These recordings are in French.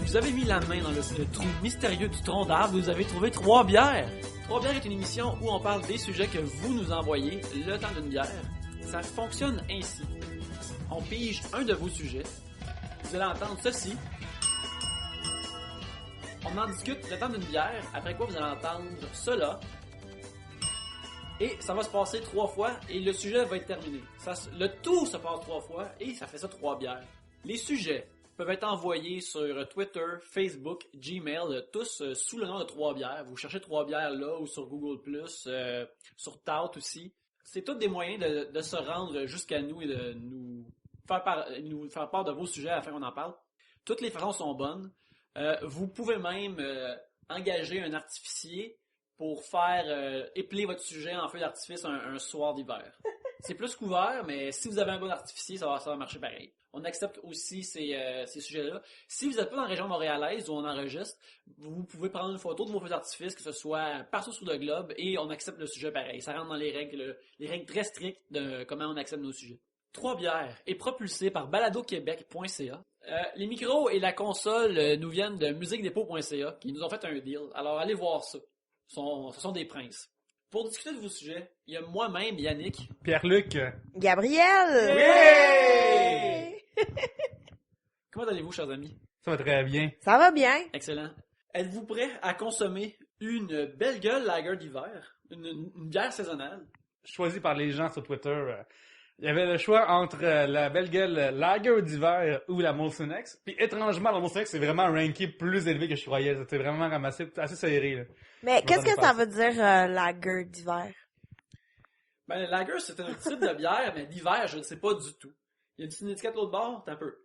vous avez mis la main dans le trou mystérieux du tronc d'arbre, vous avez trouvé 3 bières. 3 bières est une émission où on parle des sujets que vous nous envoyez, le temps d'une bière. Ça fonctionne ainsi. On pige un de vos sujets. Vous allez entendre ceci. On en discute le temps d'une bière, après quoi vous allez entendre cela. Et ça va se passer 3 fois et le sujet va être terminé. Le tout se passe 3 fois et ça fait ça 3 bières. Les sujets peuvent être envoyés sur Twitter, Facebook, Gmail, tous sous le nom de 3 bières. Vous cherchez 3 bières là ou sur Google+, sur Tout aussi. C'est tous des moyens de se rendre jusqu'à nous et de nous faire part de vos sujets afin qu'on en parle. Toutes les façons sont bonnes. Vous pouvez même engager un artificier pour faire épeler votre sujet en feu d'artifice un soir d'hiver. C'est plus couvert, mais si vous avez un bon artificier, ça va marcher pareil. On accepte aussi ces sujets-là. Si vous n'êtes pas dans la région montréalaise où on enregistre, vous pouvez prendre une photo de vos feux d'artifice, que ce soit partout sur le globe, et on accepte le sujet pareil. Ça rentre dans les règles très strictes de comment on accepte nos sujets. 3 bières est propulsé par baladoquebec.ca. Les micros et la console nous viennent de musiquedepot.ca qui nous ont fait un deal. Alors allez voir ça. Ce sont des princes. Pour discuter de vos sujets, il y a moi-même, Yannick. Pierre-Luc. Gabriel! Ouais! Comment allez-vous, chers amis? Ça va très bien. Ça va bien. Excellent. Êtes-vous prêt à consommer une belle gueule lager d'hiver? Une bière saisonnale? Choisi par les gens sur Twitter. Il y avait le choix entre la belle gueule lager d'hiver ou la Molson X. Puis étrangement, la Molson X, c'est vraiment ranké plus élevé que je croyais. C'était vraiment ramassé, assez serré. Là. Mais qu'est-ce que ça veut dire, lager d'hiver? Ben, le lager, c'est un type de bière, mais d'hiver, je ne sais pas du tout. Il y a une petite étiquette de l'autre bord, t'as un peu.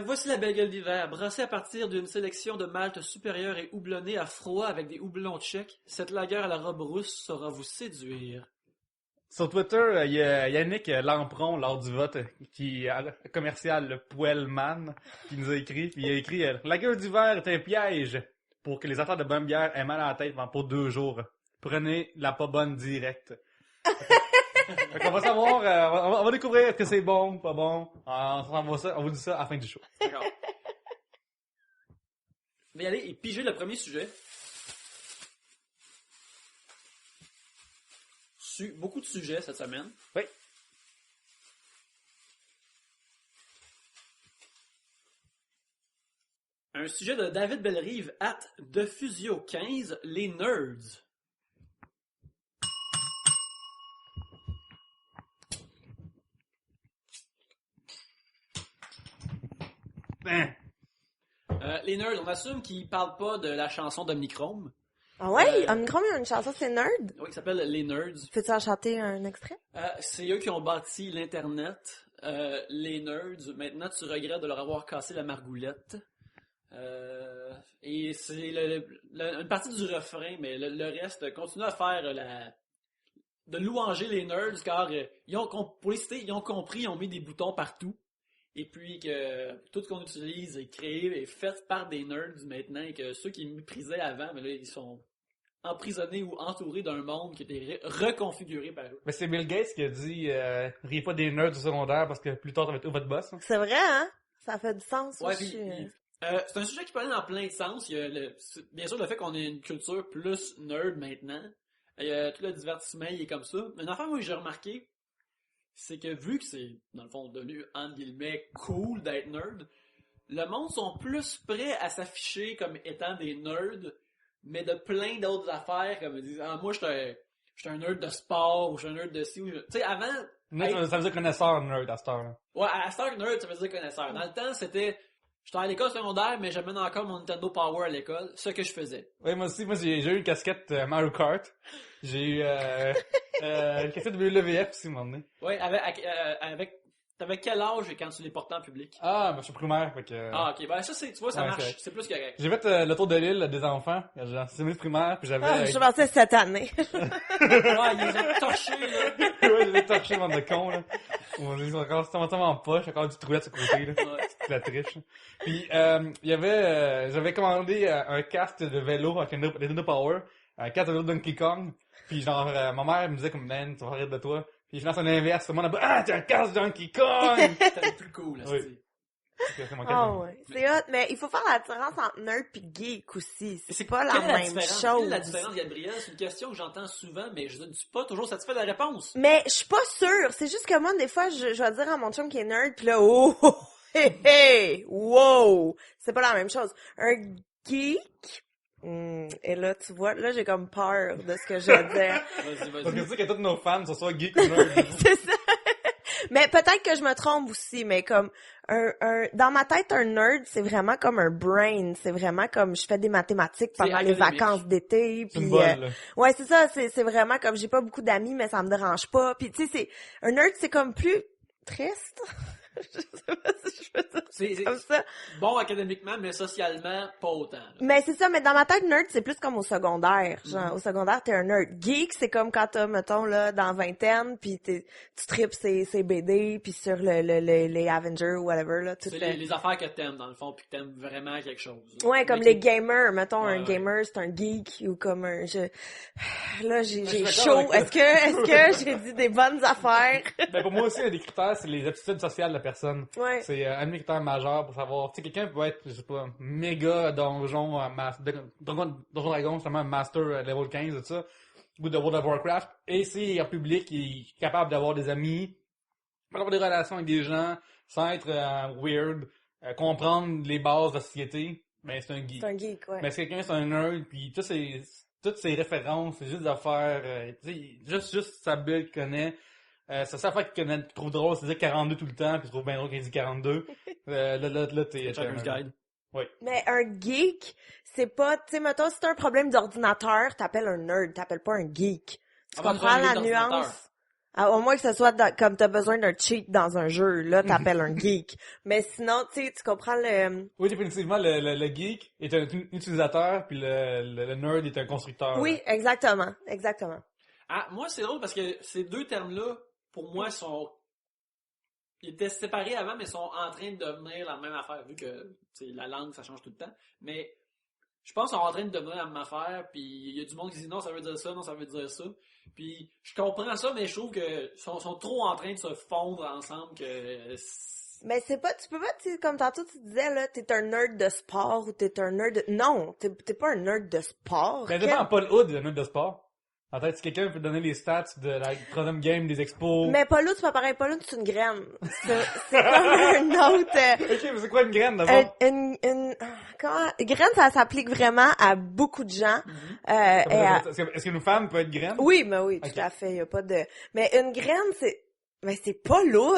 Voici la belle gueule d'hiver, brassée à partir d'une sélection de maltes supérieures et houblonnée à froid avec des houblons tchèques. Cette lager à la robe rousse saura vous séduire. Sur Twitter, il y a Yannick Lampron, lors du vote, qui est commercial, le Poelman, qui nous a écrit. Puis il a écrit « La gueule d'hiver est un piège pour que les auteurs de bonne bière aient mal à la tête pour 2 jours. Prenez la pas bonne directe. » On va savoir, on va découvrir que c'est bon, pas bon. On vous dit ça à la fin du show. D'accord. On va y aller et piger le premier sujet. Beaucoup de sujets cette semaine. Oui. Un sujet de David Bellerive, @defusio15, les nerds. Les nerds, on assume qu'ils parlent pas de la chanson d'Omnichrome. Ah ouais? Omnichrome a une chanson, c'est Nerd? Oui, qui s'appelle Les Nerds. Peux-tu en chanter un extrait? C'est eux qui ont bâti l'Internet. Les Nerds, maintenant tu regrettes de leur avoir cassé la margoulette. Et c'est une partie du refrain, mais le reste continue à faire de louanger les nerds, car pour les citer, ils ont compris, ils ont mis des boutons partout. Et puis que tout ce qu'on utilise est créé et fait par des nerds maintenant, et que ceux qui méprisaient avant, mais là, ils sont emprisonnés ou entourés d'un monde qui était reconfiguré par eux. Mais c'est Bill Gates qui a dit riez pas des nerds du secondaire parce que plus tard, ça va être votre boss. Hein. C'est vrai, hein? Ça fait du sens Ouais, aussi. c'est un sujet qui peut aller dans plein de sens. Il y a bien sûr le fait qu'on ait une culture plus nerd maintenant. Il y a tout le divertissement, il est comme ça. Mais une affaire, moi, que j'ai remarqué, c'est que vu que c'est, dans le fond, devenu, entre guillemets, cool d'être nerd, le monde sont plus prêts à s'afficher comme étant des nerds, mais de plein d'autres affaires, comme ils disent, moi, je suis un nerd de sport, ou je suis un nerd de ci, ou tu sais, avant... Ça veut dire connaisseur nerd à cette heure. Ouais, à cette heure, nerd, ça veut dire connaisseur. Dans le temps, c'était... J'étais à l'école secondaire, mais j'amène encore mon Nintendo Power à l'école, ce que je faisais. Oui, moi aussi, j'ai eu une casquette Mario Kart. J'ai eu une casquette WWF aussi, à un moment donné. Ouais, t'avais quel âge quand tu les portais en public? Ah, ben, je suis primaire, fait que... Ah, ok, ben ça, tu vois, ça ouais, marche, c'est plus correct. J'ai fait le tour de l'île des enfants, j'ai enseigné primaire, puis j'avais... Je pensais cette année. Ouais, ils les ont torchés, là. Ouais, j'avais torché, bande de cons, là. Ils sont encore en poche, encore du trouette sur le côté, là. Ouais. C'est la triche. Puis, il y avait, j'avais commandé un casque de vélo avec un Nintendo Power, un casque de vélo Donkey Kong, puis genre, ma mère me disait comme, man, tu vas rire de toi. Puis je lance un inverse, tout le monde a dit, ah, t'as un casque Donkey Kong! C'était plus cool, là, Oui. c'est. C'est mon Ah quatrième. ouais, c'est hot, mais il faut faire la différence entre nerd pis geek aussi. C'est pas la Quelle est même différence? chose. Quelle est la différence, Gabriel? C'est une question que j'entends souvent, mais je ne suis pas toujours satisfait de la réponse. Mais je suis pas sûre. C'est juste que moi, des fois, je vais dire à mon chum qui est nerd, pis là, oh, oh, hey, hey, wow! C'est pas la même chose. Un geek, et là, tu vois, là, j'ai comme peur de ce que je vais dire. Vas-y, Parce que vas-y. tu sais que tous nos fans, ce soit geek ou nerd. C'est ça. Mais peut-être que je me trompe aussi, mais comme dans ma tête, un nerd, c'est vraiment comme un brain. C'est vraiment comme je fais des mathématiques C'est pendant les académique. vacances d'été. C'est une Puis bolle, là. ouais, c'est ça. C'est vraiment comme j'ai pas beaucoup d'amis, mais ça me dérange pas. Puis tu sais, c'est un nerd, c'est comme plus triste. Je sais pas si je peux dire C'est comme ça. bon académiquement, mais socialement, pas autant. là. Mais c'est ça, mais dans ma tête, nerd, c'est plus comme au secondaire. Genre, au secondaire, t'es un nerd. Geek, c'est comme quand t'as, mettons, là, dans vingtaine, pis tu tripes ces BD, pis sur les Avengers ou whatever, là. Tout C'est le- les affaires que t'aimes, dans le fond, puis que t'aimes vraiment quelque chose. Ouais, comme Mais les qui- gamers. Mettons, Ouais, un ouais. gamer, c'est un geek, ou comme un... Là, j'ai suis d'accord chaud. avec Est-ce que j'ai dit des bonnes affaires? Ben, pour moi aussi, un des critères, c'est les aptitudes sociales de la personne. Ouais. C'est un des critères majeurs pour savoir. Tu sais, quelqu'un peut être, je sais pas, méga donjon, donjon dragon, justement, master level 15, tout ça, ou de World of Warcraft, et si en public, il est capable d'avoir des amis, avoir des relations avec des gens, sans être weird, comprendre les bases de la société, ben c'est un geek. C'est un geek, ouais. Mais si quelqu'un c'est un nerd, puis toutes ses références, c'est juste des affaires, tu sais, juste sa bulle qu'il connaît. C'est ça fait qu'il trouve drôle, c'est dire 42 tout le temps, puis il trouve bien drôle qu'il dit 42. Là, t'es... Checkers Guide. Mais un geek, c'est pas, tu sais, mettons, si t'as un problème d'ordinateur, t'appelles un nerd, t'appelles pas un geek. Tu Ah, moi, comprends j'ai un la geek d'ordinateur. nuance? Ah, au moins que ce soit comme t'as besoin d'un cheat dans un jeu, là, t'appelles un geek. Mais sinon, tu sais, tu comprends le... Oui, définitivement, le geek est un utilisateur, puis le nerd est un constructeur. Oui, exactement, exactement. Ah, moi, c'est drôle parce que ces deux termes-là, pour moi, ils étaient séparés avant, mais sont en train de devenir la même affaire, vu que la langue, ça change tout le temps. Mais je pense qu'ils sont en train de devenir la même affaire, puis il y a du monde qui dit non, ça veut dire ça, non, ça veut dire ça. Puis je comprends ça, mais je trouve que sont trop en train de se fondre ensemble que... Mais c'est pas, tu peux pas, tu sais, comme tantôt tu disais, là, t'es un nerd de sport ou t'es un nerd de... Non, t'es pas un nerd de sport. Mais dépend, Paul Hood, le nerd de sport. En fait, si quelqu'un peut donner les stats de la troisième game des expos... Mais Paul Hood, c'est pas pareil. Paul Hood, c'est une graine. C'est comme un autre... Ok, mais c'est quoi une graine, d'abord? Graine, ça s'applique vraiment à beaucoup de gens. Est-ce qu'une femme peut être graine? Oui, mais oui, tout Ok. à fait. Y a pas de. Mais une graine, c'est pas lourd.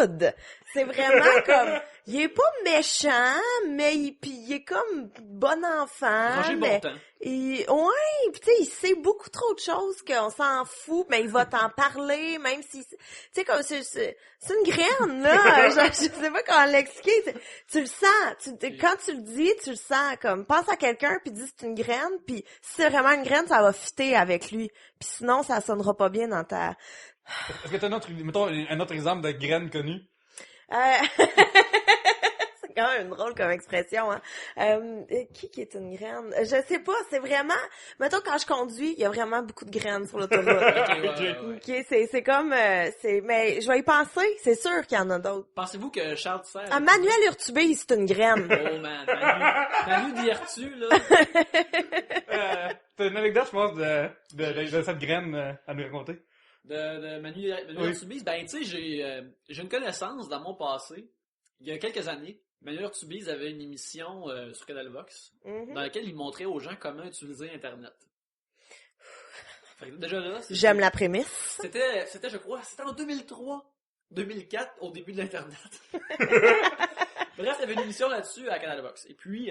C'est vraiment comme, il est pas méchant, mais il est comme bon enfant. Roger mais Bontemps. ouais, pis tu sais, il sait beaucoup trop de choses qu'on s'en fout, mais il va t'en parler, même si, tu sais, comme c'est une graine là. je sais pas comment l'expliquer. Tu le sens, quand tu le dis, tu le sens. Comme pense à quelqu'un puis dis c'est une graine, puis si c'est vraiment une graine, ça va fitter avec lui. Puis sinon, ça sonnera pas bien dans ta. Est-ce que t'as mettons, un autre exemple de graine connue? C'est quand même drôle comme expression, hein. Qui est une graine? Je sais pas, c'est vraiment... Mettons, quand je conduis, il y a vraiment beaucoup de graines sur l'autoroute. Ok. C'est comme... mais je vais y penser, c'est sûr qu'il y en a d'autres. Pensez-vous que Charles Serre... Ah, Manuel Urtubise, c'est une graine. Oh man, Manu Diertu, là. T'as une anecdote, je pense, de cette graine à nous raconter? De Manu Oui. Urtubise, ben tu sais, j'ai une connaissance dans mon passé. Il y a quelques années, Manu Urtubise avait une émission sur Canal Vox Mhm. dans laquelle il montrait aux gens comment utiliser Internet. Fait que déjà là, J'aime la prémisse. c'était, je crois, c'était en 2003, 2004, au début de l'Internet. Bref, il y avait une émission là-dessus à Canal Vox. Et puis,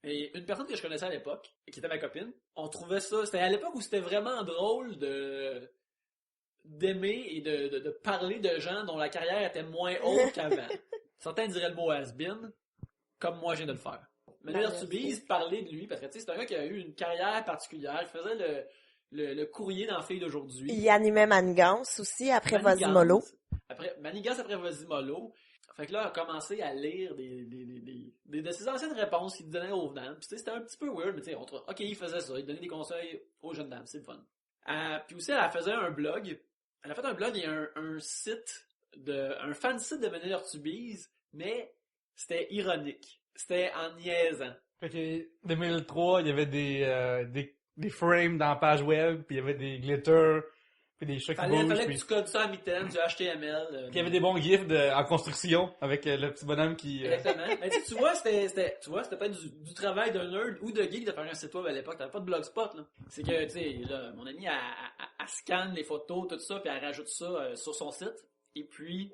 et une personne que je connaissais à l'époque, et qui était ma copine, on trouvait ça, c'était à l'époque où c'était vraiment drôle d'aimer et de parler de gens dont la carrière était moins haute qu'avant. Certains diraient le mot has-been, comme moi je viens de le faire. Manu Urtubise parlait de lui, parce que tu sais, c'est un gars qui a eu une carrière particulière, il faisait le courrier dans Filles d'aujourd'hui. Il animait Manigance aussi, après Manigance. Vasimolo. Après Manigance après Vasimolo. Fait que là, il a commencé à lire de ses anciennes réponses qu'il donnait aux dames. Puis tu sais, c'était un petit peu weird, mais tu sais, ok, il faisait ça, il donnait des conseils aux jeunes dames, c'est le fun. Puis aussi, elle faisait un blog. Elle a fait un blog et un site un fan site de Manu Urtubise, mais C'était ironique. C'était en niaisant. Fait que 2003, il y avait des frames dans la page web, puis il y avait des glitters, puis des chats qui bougent. Fallait Puis que tu codes ça à mitaine, du HTML. puis il y avait des bons gifs en construction, avec le petit bonhomme qui... Exactement. Mais tu vois, c'était pas du travail d'un nerd ou de geek de faire un site web à l'époque. T'avais pas de blogspot, là. C'est que, tu sais, là, mon ami, elle scanne les photos, tout ça, puis elle rajoute ça sur son site. Et puis,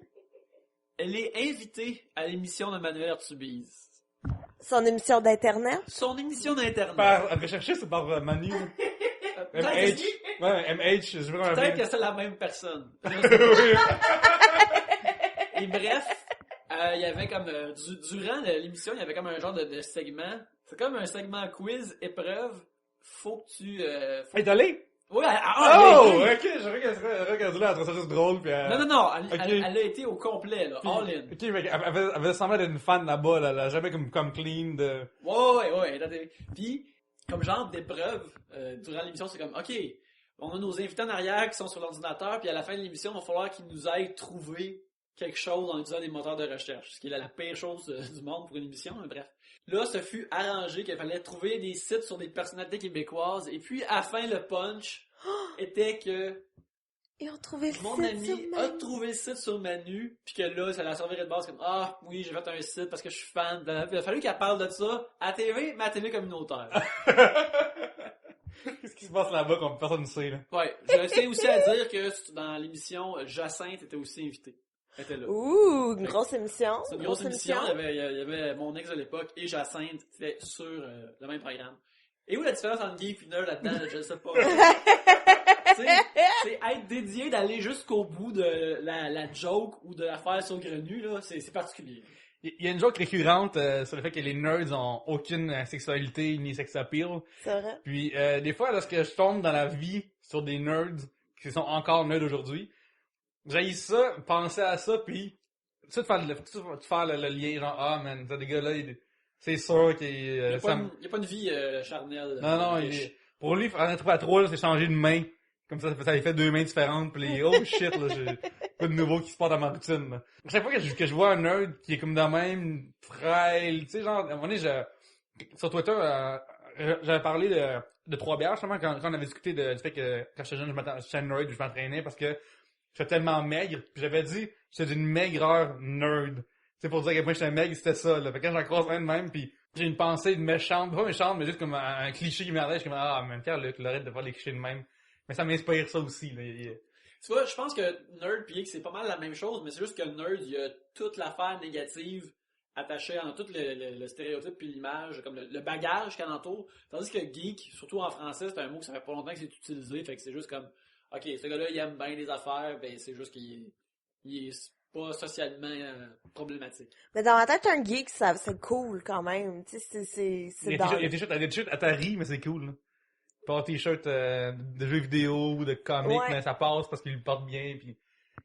elle est invitée à l'émission de Manuel Artubise. Son émission d'Internet. Son émission d'Internet. Elle avait cherché, c'est par Manu. Peut-être MH. Ouais, MH, je veux vraiment que c'est la même personne. Et bref, il y avait comme, durant l'émission, il y avait comme un genre de segment. C'est comme un segment quiz, épreuve. Faut que tu... Elle est allée? Oui, Oh! Ok, je regardé là, elle trouvait ça juste drôle, puis Non, Ok. elle a été au complet, là, Puis- all in. Ok, mais elle avait semblé être une fan là-bas, là, elle a jamais comme clean de... Ouais, attendez. Puis, comme genre d'épreuve, durant l'émission, c'est comme, OK, on a nos invités en arrière qui sont sur l'ordinateur, puis à la fin de l'émission, il va falloir qu'ils nous aident trouver quelque chose en utilisant des moteurs de recherche, ce qui est la pire chose du monde pour une émission, mais bref. Là, ce fut arrangé qu'il fallait trouver des sites sur des personnalités québécoises, et puis à la fin, le punch était que Ils ont trouvé le mon site ami sur a Manu. trouvé le site sur Manu, puis que là, ça la servirait de base comme ah oui, j'ai fait un site parce que je suis fan. Puis il a fallu qu'elle parle de ça à TV, mais à TV communautaire. Qu'est-ce qui se passe là-bas comme personne ne sait, là? Ouais, je tiens aussi à dire que dans l'émission, Jacinthe était aussi invitée. Elle était là. Ouh, une grosse émission. C'est une grosse émission. Il y avait mon ex de l'époque et Jacinthe qui étaient sur le même programme. Et où la différence entre geek et nerd là-dedans, je ne sais pas. C'est être dédié d'aller jusqu'au bout de la joke ou de la faire saugrenue, là, c'est particulier. Il y a une joke récurrente sur le fait que les nerds ont aucune sexualité ni sex appeal. C'est vrai. Puis des fois, lorsque je tombe dans la vie sur des nerds qui sont encore nerds aujourd'hui, j'haïs ça, penser à ça, puis tout de faire le lien, genre, ah man, t'as des gars là, c'est sûr qu'il Il n'y a, pas une vie charnelle. Non, riche. pour lui, faire un trou à trois, là, c'est changer de main. Comme ça lui fait deux mains différentes, pis les, oh shit, là, j'ai pas de nouveau qui se passe dans ma routine, là. Chaque fois que je vois un nerd qui est comme de même, frêle, tu sais, genre, à un moment donné, sur Twitter, j'avais parlé de trois bières, justement, quand on avait discuté du fait que, quand j'étais jeune, j'étais nerd, je m'entraînais parce que j'étais tellement maigre, pis j'avais dit, j'étais d'une maigreur nerd. C'est pour dire à quel point j'étais maigre, c'était ça, là. Fait que quand j'en croise un de même, pis j'ai une pensée méchante, pas méchante, mais juste comme un cliché qui m'arrête, je suis comme, ah, man, Pierre-Luc, arrête de faire les clichés de même. Mais ça m'inspire ça aussi, là. Tu vois, je pense que nerd pis geek, c'est pas mal la même chose, mais c'est juste que nerd, il y a toute l'affaire négative attachée à tout le stéréotype puis l'image, comme le bagage qu'il y a entoure. Tandis que geek, surtout en français, c'est un mot que ça fait pas longtemps que c'est utilisé, fait que c'est juste comme, ok, ce gars-là, il aime bien les affaires, ben c'est juste qu'il est pas socialement problématique. Mais dans ma tête, un geek, c'est cool quand même. Tu sais, c'est Il y dans... a des t-shirts Atari, mais c'est cool, là. Pas un t-shirt de jeux vidéo ou de comics, Ouais. mais ça passe parce qu'il le porte bien, puis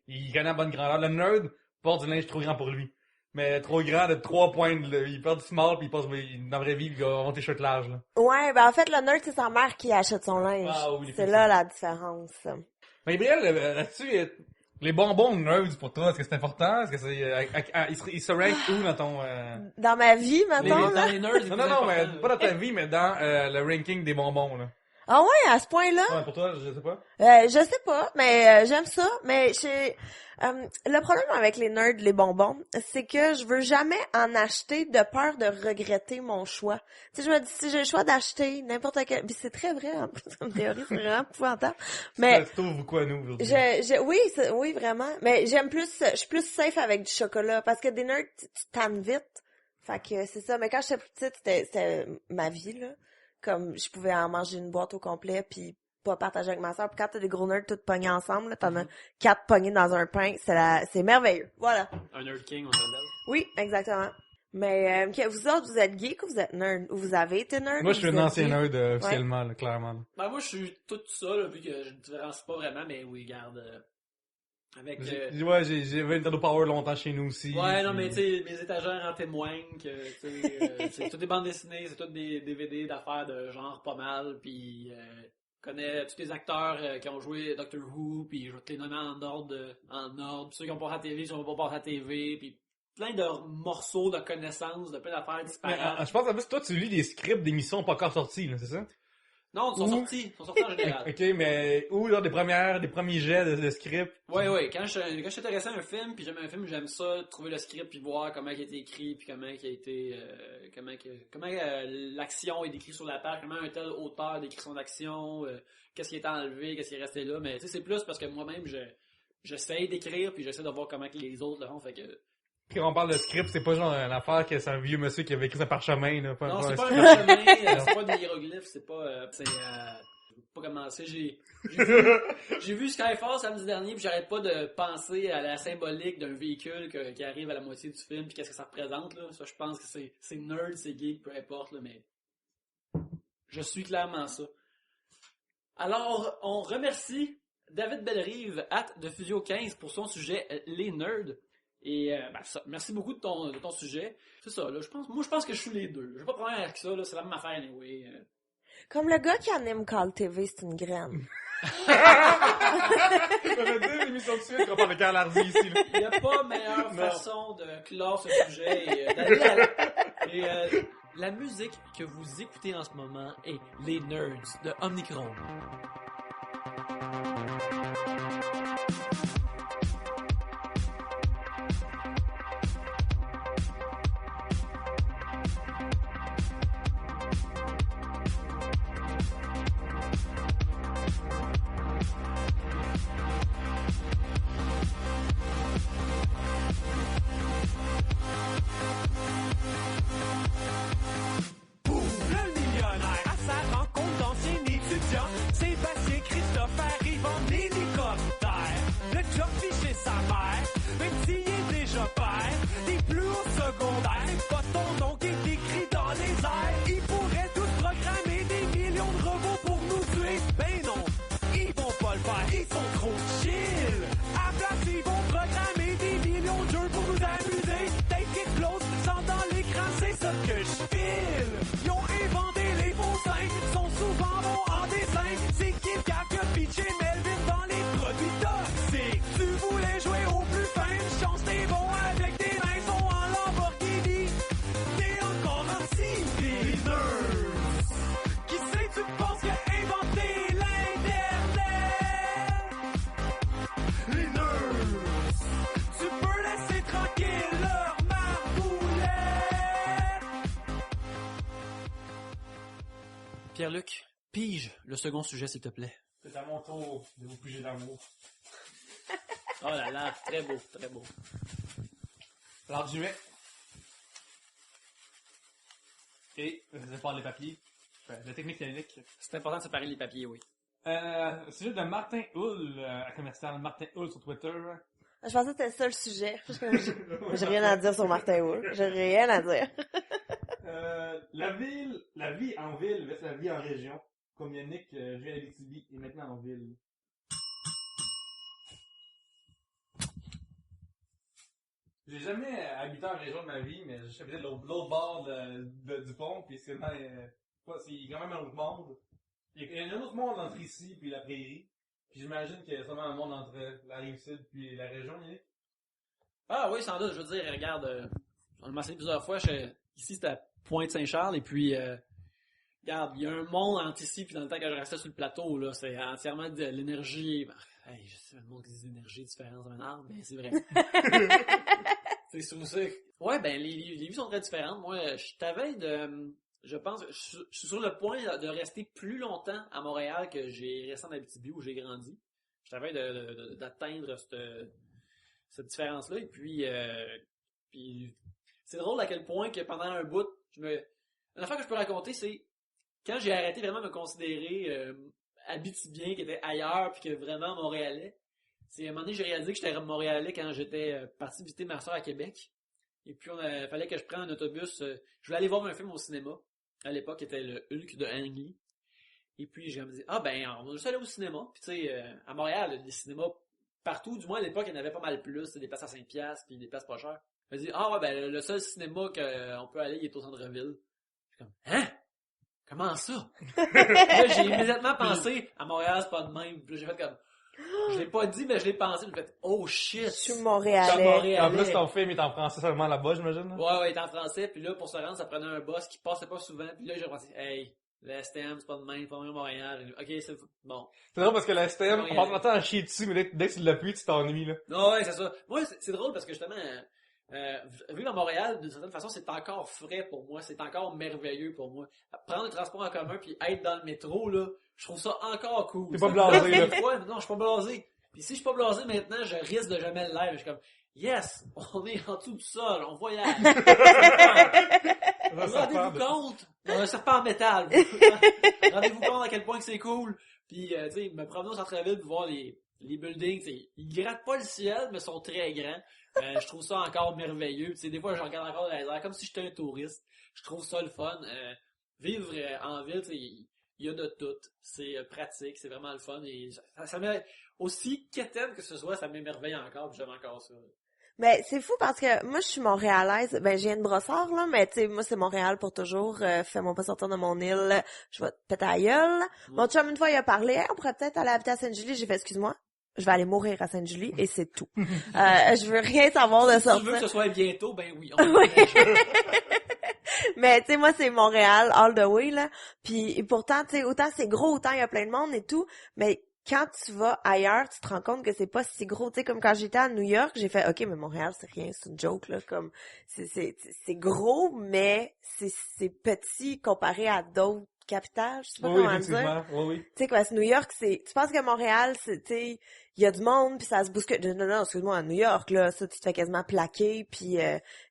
il connaît la bonne grandeur. Le nerd porte du linge trop grand pour lui. Mais trop grand de 3 points, il porte du small, puis il passe dans la vraie vie, il a un t-shirt large, là. Ouais, ben en fait, le nerd, c'est sa mère qui achète son linge. Ah oui, C'est là la différence. Mais Gabriel, là-dessus, les bonbons nerds pour toi, est-ce que c'est important? Est-ce que c'est, il se rank où dans ton, Dans ma vie, maintenant, là. Dans les nerds, c'est Non, mais plus pas dans ta important. vie, mais dans le ranking des bonbons, là. Ah ouais, à ce point-là? Ouais, pour toi, je sais pas. Je sais pas, mais j'aime ça. Mais le problème avec les nerds, les bonbons, c'est que je veux jamais en acheter de peur de regretter mon choix. Tu sais, je me dis, si j'ai le choix d'acheter n'importe quel... Puis c'est très vrai, en plus, comme théorie, c'est vraiment épouvantable. Mais Tu t'ouvres quoi, nous, aujourd'hui? oui, vraiment. Mais je suis plus safe avec du chocolat. Parce que des nerds, tu tannes vite. Fait que c'est ça. Mais quand j'étais plus petite, c'était ma vie, là. Comme, je pouvais en manger une boîte au complet, puis pas partager avec ma soeur. Puis quand t'as des gros nerds tous pognés ensemble, là, t'en as 4 pognés dans un pain, c'est merveilleux. Voilà. Un nerd king, on s'appelle. Oui, exactement. Mais vous autres, vous êtes geek ou vous êtes nerd? Ou vous avez été nerd? Moi, ou je suis vous un êtes ancien geek? nerd, officiellement, là, clairement. Là. Ben, moi, je suis tout ça, là, vu que je ne différencie pas vraiment, mais oui, garde. Avec. Ouais, j'avais Nintendo Power longtemps chez nous aussi. Ouais, non, puis- mais tu sais, mes étagères en témoignent que, tu sais, c'est toutes des bandes dessinées, c'est toutes des DVD d'affaires de genre pas mal, puis connais tous les acteurs qui ont joué Doctor Who, puis je vais te les nommer en ordre, puis ceux qui ont pas à la TV, ceux qui ont pas passé à la TV, puis plein de morceaux de connaissances, de plein d'affaires Mais, disparates. je pense en plus, toi, tu lis des scripts d'émissions pas encore sortis, là, c'est ça? Non, ils sont sortis en général. Ok, mais où, là, des premiers jets de scripts? Ouais. Quand je suis intéressé à un film, puis j'aime un film, j'aime ça, trouver le script, puis voir comment il a été écrit, puis comment il a été, comment l'action est décrite sur la page, comment un tel auteur décrit son action, qu'est-ce qui est enlevé, qu'est-ce qui est resté là. Mais tu sais, c'est plus parce que moi-même, j'essaie d'écrire, puis j'essaie de voir comment que les autres le font, fait que... Quand on parle de script, c'est pas genre une affaire que c'est un vieux monsieur qui avait écrit ça parchemin, là. Non, c'est pas un parchemin, c'est pas des hiéroglyphes, c'est pas... je vais pas commencer, j'ai vu Skyfall samedi dernier, puis j'arrête pas de penser à la symbolique d'un véhicule qui arrive à la moitié du film, puis qu'est-ce que ça représente, là. Ça, je pense que c'est nerd, c'est geek, peu importe, là, mais... Je suis clairement ça. Alors, on remercie David Bellerive, de Physio 15, pour son sujet « Les nerds ». Et merci beaucoup de ton sujet. C'est ça, là, je pense que je suis les deux. J'ai pas de problème avec ça, là, c'est la même affaire anyway. Comme le gars qui anime Call TV, c'est une graine. Ça fait 2 émissions de suite qu'on parle de Karl Hardy ici, là. Il n'y a pas meilleure façon de clore ce sujet et d'aller à la musique que vous écoutez en ce moment est Les Nerds de Omnicron. Pierre-Luc, pige le second sujet, s'il te plaît. C'est à mon tour de vous piger d'amour. Oh là là, très beau, très beau. Alors, j'y vais. Et, je vais prendre les papiers. La technique technique. C'est important de séparer les papiers, oui. Sujet de Martin Hull, à commercial Martin Hull sur Twitter. Je pensais que c'était ça le sujet. J'ai rien à dire sur Martin Hull. J'ai rien à dire. La vie en ville versus la vie en région. Comme Yannick, je viens d'Abitibi et maintenant en ville. J'ai jamais habité en région de ma vie, mais j'habitais de l'autre bord du pont, puis c'est quand même un autre monde. Il y a un autre monde entre ici puis la prairie. Puis j'imagine qu'il y a sûrement un monde entre la Rive-Sud puis la région, Yannick. Ah oui, sans doute, je veux dire, regarde, on l'a mentionné plusieurs fois, ici c'était à Pointe-Saint-Charles, et puis, regarde, il y a un monde entre ici puis dans le temps que je restais sur le plateau, là, c'est entièrement de l'énergie. Hey, je sais, le monde qui dit d'énergie différente, mais c'est vrai. C'est sur ça. Ouais, ben, les vies sont très différentes. Moi, je pense, je suis sur le point de rester plus longtemps à Montréal que j'ai resté en Abitibi où j'ai grandi. Je t'avais d'atteindre cette différence-là. Et puis c'est drôle à quel point que pendant un bout, une affaire que je peux raconter, c'est quand j'ai arrêté vraiment de me considérer Abitibien, qui était ailleurs, puis que vraiment Montréalais. C'est à un moment donné, j'ai réalisé que j'étais Montréalais quand j'étais parti visiter ma soeur à Québec. Et puis, fallait que je prenne un autobus. Je voulais aller voir un film au cinéma. À l'époque, qui était le Hulk de Ang Lee. Et puis, je me dis, on va juste aller au cinéma. Puis, tu sais, à Montréal, les cinémas, partout, du moins à l'époque, il y en avait pas mal plus. Des places à 5$, puis des places pas chères. Je me dis, le seul cinéma qu'on peut aller, il est au centre-ville. Je suis comme, hein? Comment ça? Là, j'ai immédiatement pensé, à Montréal, c'est pas de même. Puis là, j'ai fait comme, Je l'ai pas dit, mais je l'ai pensé. J'ai fait, oh shit. Je suis J'étais Montréalais. Montréalais. En plus, ton film est en français seulement là-bas, j'imagine. Là. Ouais, il était en français, puis là, pour se rendre, ça prenait un boss qui passait pas souvent, puis là, j'ai pensé, hey, le STM, c'est pas de même, pas même Montréal. Ok, c'est bon. C'est drôle parce que la STM, Ouais. on passe longtemps à chier dessus, mais dès que tu l'appuies, tu t'ennuies, là. Non, ouais, c'est ça. Moi, c'est drôle parce que justement, vivre à Montréal, d'une certaine façon, c'est encore frais pour moi, c'est encore merveilleux pour moi. Prendre le transport en commun puis être dans le métro, là, je trouve ça encore cool. T'es pas Ça blasé, me fait là. des fois, non, je suis pas blasé. Puis si je suis pas blasé maintenant, je risque de jamais le l'être. Je suis comme, yes, on est en dessous du sol, on voyage. Rendez-vous compte, on a un serpent en métal. Rendez-vous compte à quel point que c'est cool. Puis, tu sais, me promener au centre-ville pour voir les buildings, t'sais, ils grattent pas le ciel, mais sont très grands. Je trouve ça encore merveilleux. Tu sais, des fois, je regarde encore dans les airs comme si j'étais un touriste. Je trouve ça le fun. Vivre en ville, il y a de tout. C'est pratique, c'est vraiment le fun. Et ça m'est aussi quétaine que ce soit, ça m'émerveille encore, puis j'aime encore ça. Ben, c'est fou parce que moi, je suis montréalaise. Ben, j'ai une brossard, là, mais tu sais, moi, c'est Montréal pour toujours. Fais-moi pas sortir de mon île. Je vais te péter la gueule. Mon chum, une fois, il a parlé, hey, on pourrait peut-être aller habiter à Sainte-Julie. J'ai fait, excuse-moi, je vais aller mourir à Sainte-Julie et c'est tout. Je veux rien savoir de Si tu veux sortir. que ce soit bientôt, ben oui. Mais tu sais, moi, c'est Montréal, all the way, là. Puis pourtant, tu sais, autant c'est gros, autant il y a plein de monde et tout. Mais quand tu vas ailleurs, tu te rends compte que c'est pas si gros. Tu sais, comme quand j'étais à New York, j'ai fait, OK, mais Montréal, c'est rien, c'est une joke, là. Comme, c'est gros, mais c'est petit comparé à d'autres capitales. Je sais pas Oui, comment dire. effectivement. Oui. Tu sais, parce que New York, tu penses que Montréal, c'est, tu sais, il y a du monde, puis ça se bouscule. Non, excuse-moi, à New York, là, ça, tu te fais quasiment plaquer, puis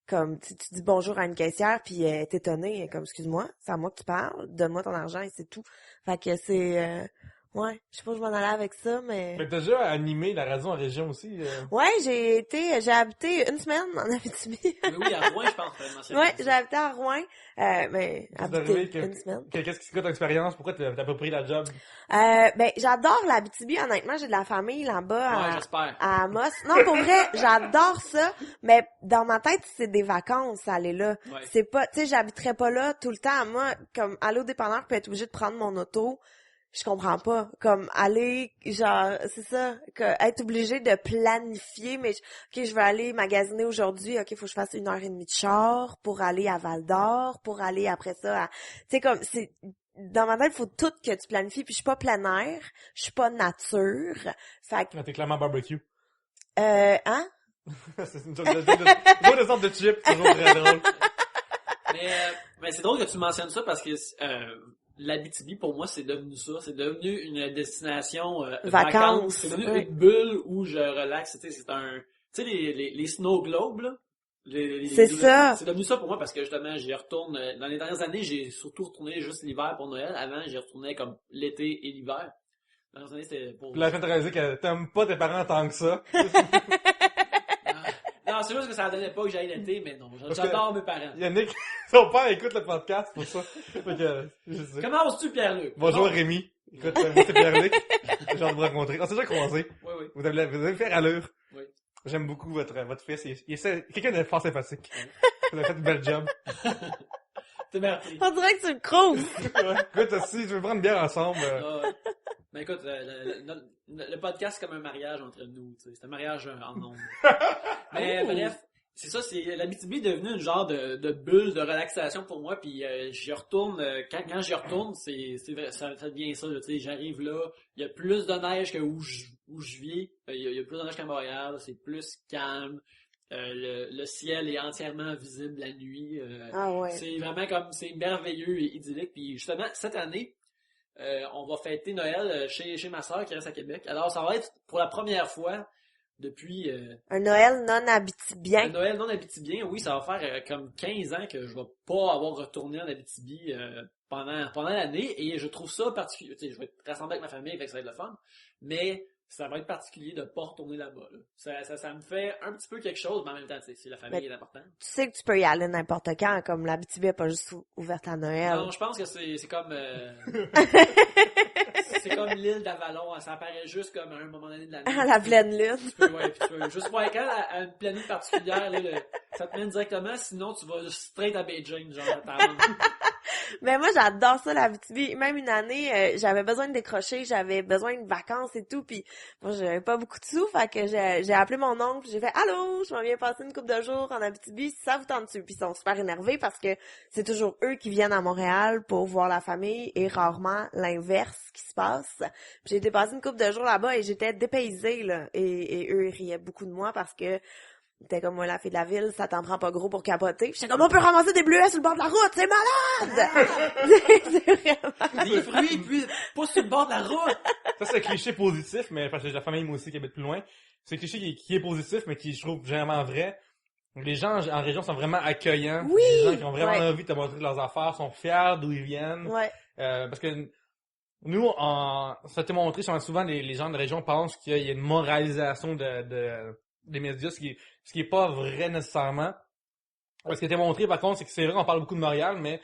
comme, tu dis bonjour à une caissière, puis t'es étonné, comme, excuse-moi, c'est à moi que tu parles, donne-moi ton argent et c'est tout. Fait que c'est, ouais, je sais pas où je m'en allais avec ça, mais... Mais t'as déjà animé la radio en région aussi. Ouais, j'ai habité une semaine en Abitibi. Oui, à Rouen, je pense. Ouais, j'ai habité à Rouen, mais Qu'est-ce qui t'est arrivé habité une semaine. Qu'est-ce qui serait ton expérience? Pourquoi t'as pas pris la job? Ben, j'adore l'Abitibi, honnêtement, j'ai de la famille là-bas Ouais, j'espère. à Amos. Non, pour vrai, j'adore ça, mais dans ma tête, c'est des vacances, aller là. Ouais. C'est pas, tu sais, j'habiterais pas là tout le temps. Moi, comme, aller au dépanneur puis être obligé de prendre mon auto, je comprends pas. Comme, aller, genre, c'est ça, être obligé de planifier, mais, ok, je veux aller magasiner aujourd'hui, ok, faut que je fasse 1h30 de char pour aller à Val-d'Or, pour aller après ça à, tu sais, comme, c'est, dans ma tête, faut tout que tu planifies, puis je suis pas plein air, je suis pas nature. Fait que, T'es clairement barbecue. hein? C'est une joke de sorte de chip, c'est toujours très drôle. Mais c'est drôle que tu mentionnes ça parce que l'Abitibi, pour moi, c'est devenu ça. C'est devenu une destination vacances. C'est devenu une bulle où je relaxe. Tu sais, c'est un... Tu sais, les snow globes, là? C'est ça. C'est devenu ça pour moi parce que justement, j'y retourne... Dans les dernières années, j'ai surtout retourné juste l'hiver pour Noël. Avant, j'y retournais comme l'été et l'hiver. Dans les dernières années, c'était pour... Puis là, je viens de réaliser que t'aimes pas tes parents tant que ça. Non, c'est juste que ça ne donnait pas que j'aille l'été, mais non, j'adore mes parents. Yannick, son père écoute le podcast pour ça. Fait que, je sais. Comment oses-tu, Pierre-Luc? Bonjour Rémi. Écoute, moi c'est Pierre-Luc. J'ai hâte de vous rencontrer. On s'est déjà croisés. Oui. Vous avez fait allure. Oui. J'aime beaucoup votre fils. Il essaie, quelqu'un de fort sympathique. Vous avez fait une belle job. T'es merci. On dirait que tu le croises. Ouais. Écoute, si je veux prendre une bière ensemble. Mais écoute, le podcast, c'est comme un mariage entre nous, tu sais. C'est un mariage en nombre. Mais bref, c'est ça, l'Abitibi est devenu une genre de bulle de relaxation pour moi, puis j'y retourne, quand j'y retourne, c'est vrai, ça devient ça, tu sais, j'arrive là, il y a plus de neige que où je vis, il y a plus de neige qu'à Montréal, c'est plus calme. Le ciel est entièrement visible la nuit. Ah ouais. C'est vraiment comme, c'est merveilleux et idyllique. Puis justement, cette année, on va fêter Noël chez ma sœur qui reste à Québec. Alors, ça va être pour la première fois depuis... Un Noël non abitibien. Un Noël non abitibien, oui, ça va faire comme 15 ans que je vais pas avoir retourné en Abitibi pendant l'année. Et je trouve ça particulier. Tu sais, je vais être rassemblé avec ma famille, fait que ça va être le fun. Mais ça va être particulier de pas retourner là-bas. Là. Ça me fait un petit peu quelque chose, mais en même temps, c'est la famille qui est importante. Tu sais que tu peux y aller n'importe quand, comme l'Abitibi n'est pas juste ouverte à Noël. Non, je pense que c'est comme... c'est comme l'île d'Avalon, ça apparaît juste comme à un moment donné de l'année. À la pleine lune. Tu peux juste voir quand à une planète particulière, là, ça te mène directement, sinon tu vas straight à Beijing, genre à ta Mais moi, j'adore ça, la Abitibi. Même une année, j'avais besoin de décrocher, j'avais besoin de vacances et tout, puis moi, j'avais pas beaucoup de sous, fait que j'ai appelé mon oncle, j'ai fait « Allô, je m'en viens passer une couple de jours en Abitibi, si ça vous tente-tu? » Puis ils sont super énervés parce que c'est toujours eux qui viennent à Montréal pour voir la famille et rarement l'inverse qui se passe. Puis j'ai été passer une couple de jours là-bas et j'étais dépaysée, là, et eux, ils riaient beaucoup de moi parce que t'es comme moi, la fille de la ville, ça t'en prend pas gros pour capoter. Puis j'étais comme, on peut ramasser des bleuets sur le bord de la route, c'est malade! c'est vraiment... Des fruits, puis pas sur le bord de la route! Ça, c'est un cliché positif, mais parce que j'ai la famille, moi aussi, qui habite plus loin. C'est un cliché qui est positif, mais qui, je trouve, vraiment vrai. Les gens en région sont vraiment accueillants. Oui! Les gens qui ont vraiment Ouais. envie de te montrer leurs affaires, sont fiers d'où ils viennent. Ouais. Parce que nous, ça t'est montré, souvent les gens de région pensent qu'il y a une moralisation des médias, ce qui est pas vrai nécessairement. Ce qui a été montré, par contre, c'est que c'est vrai qu'on parle beaucoup de Montréal, mais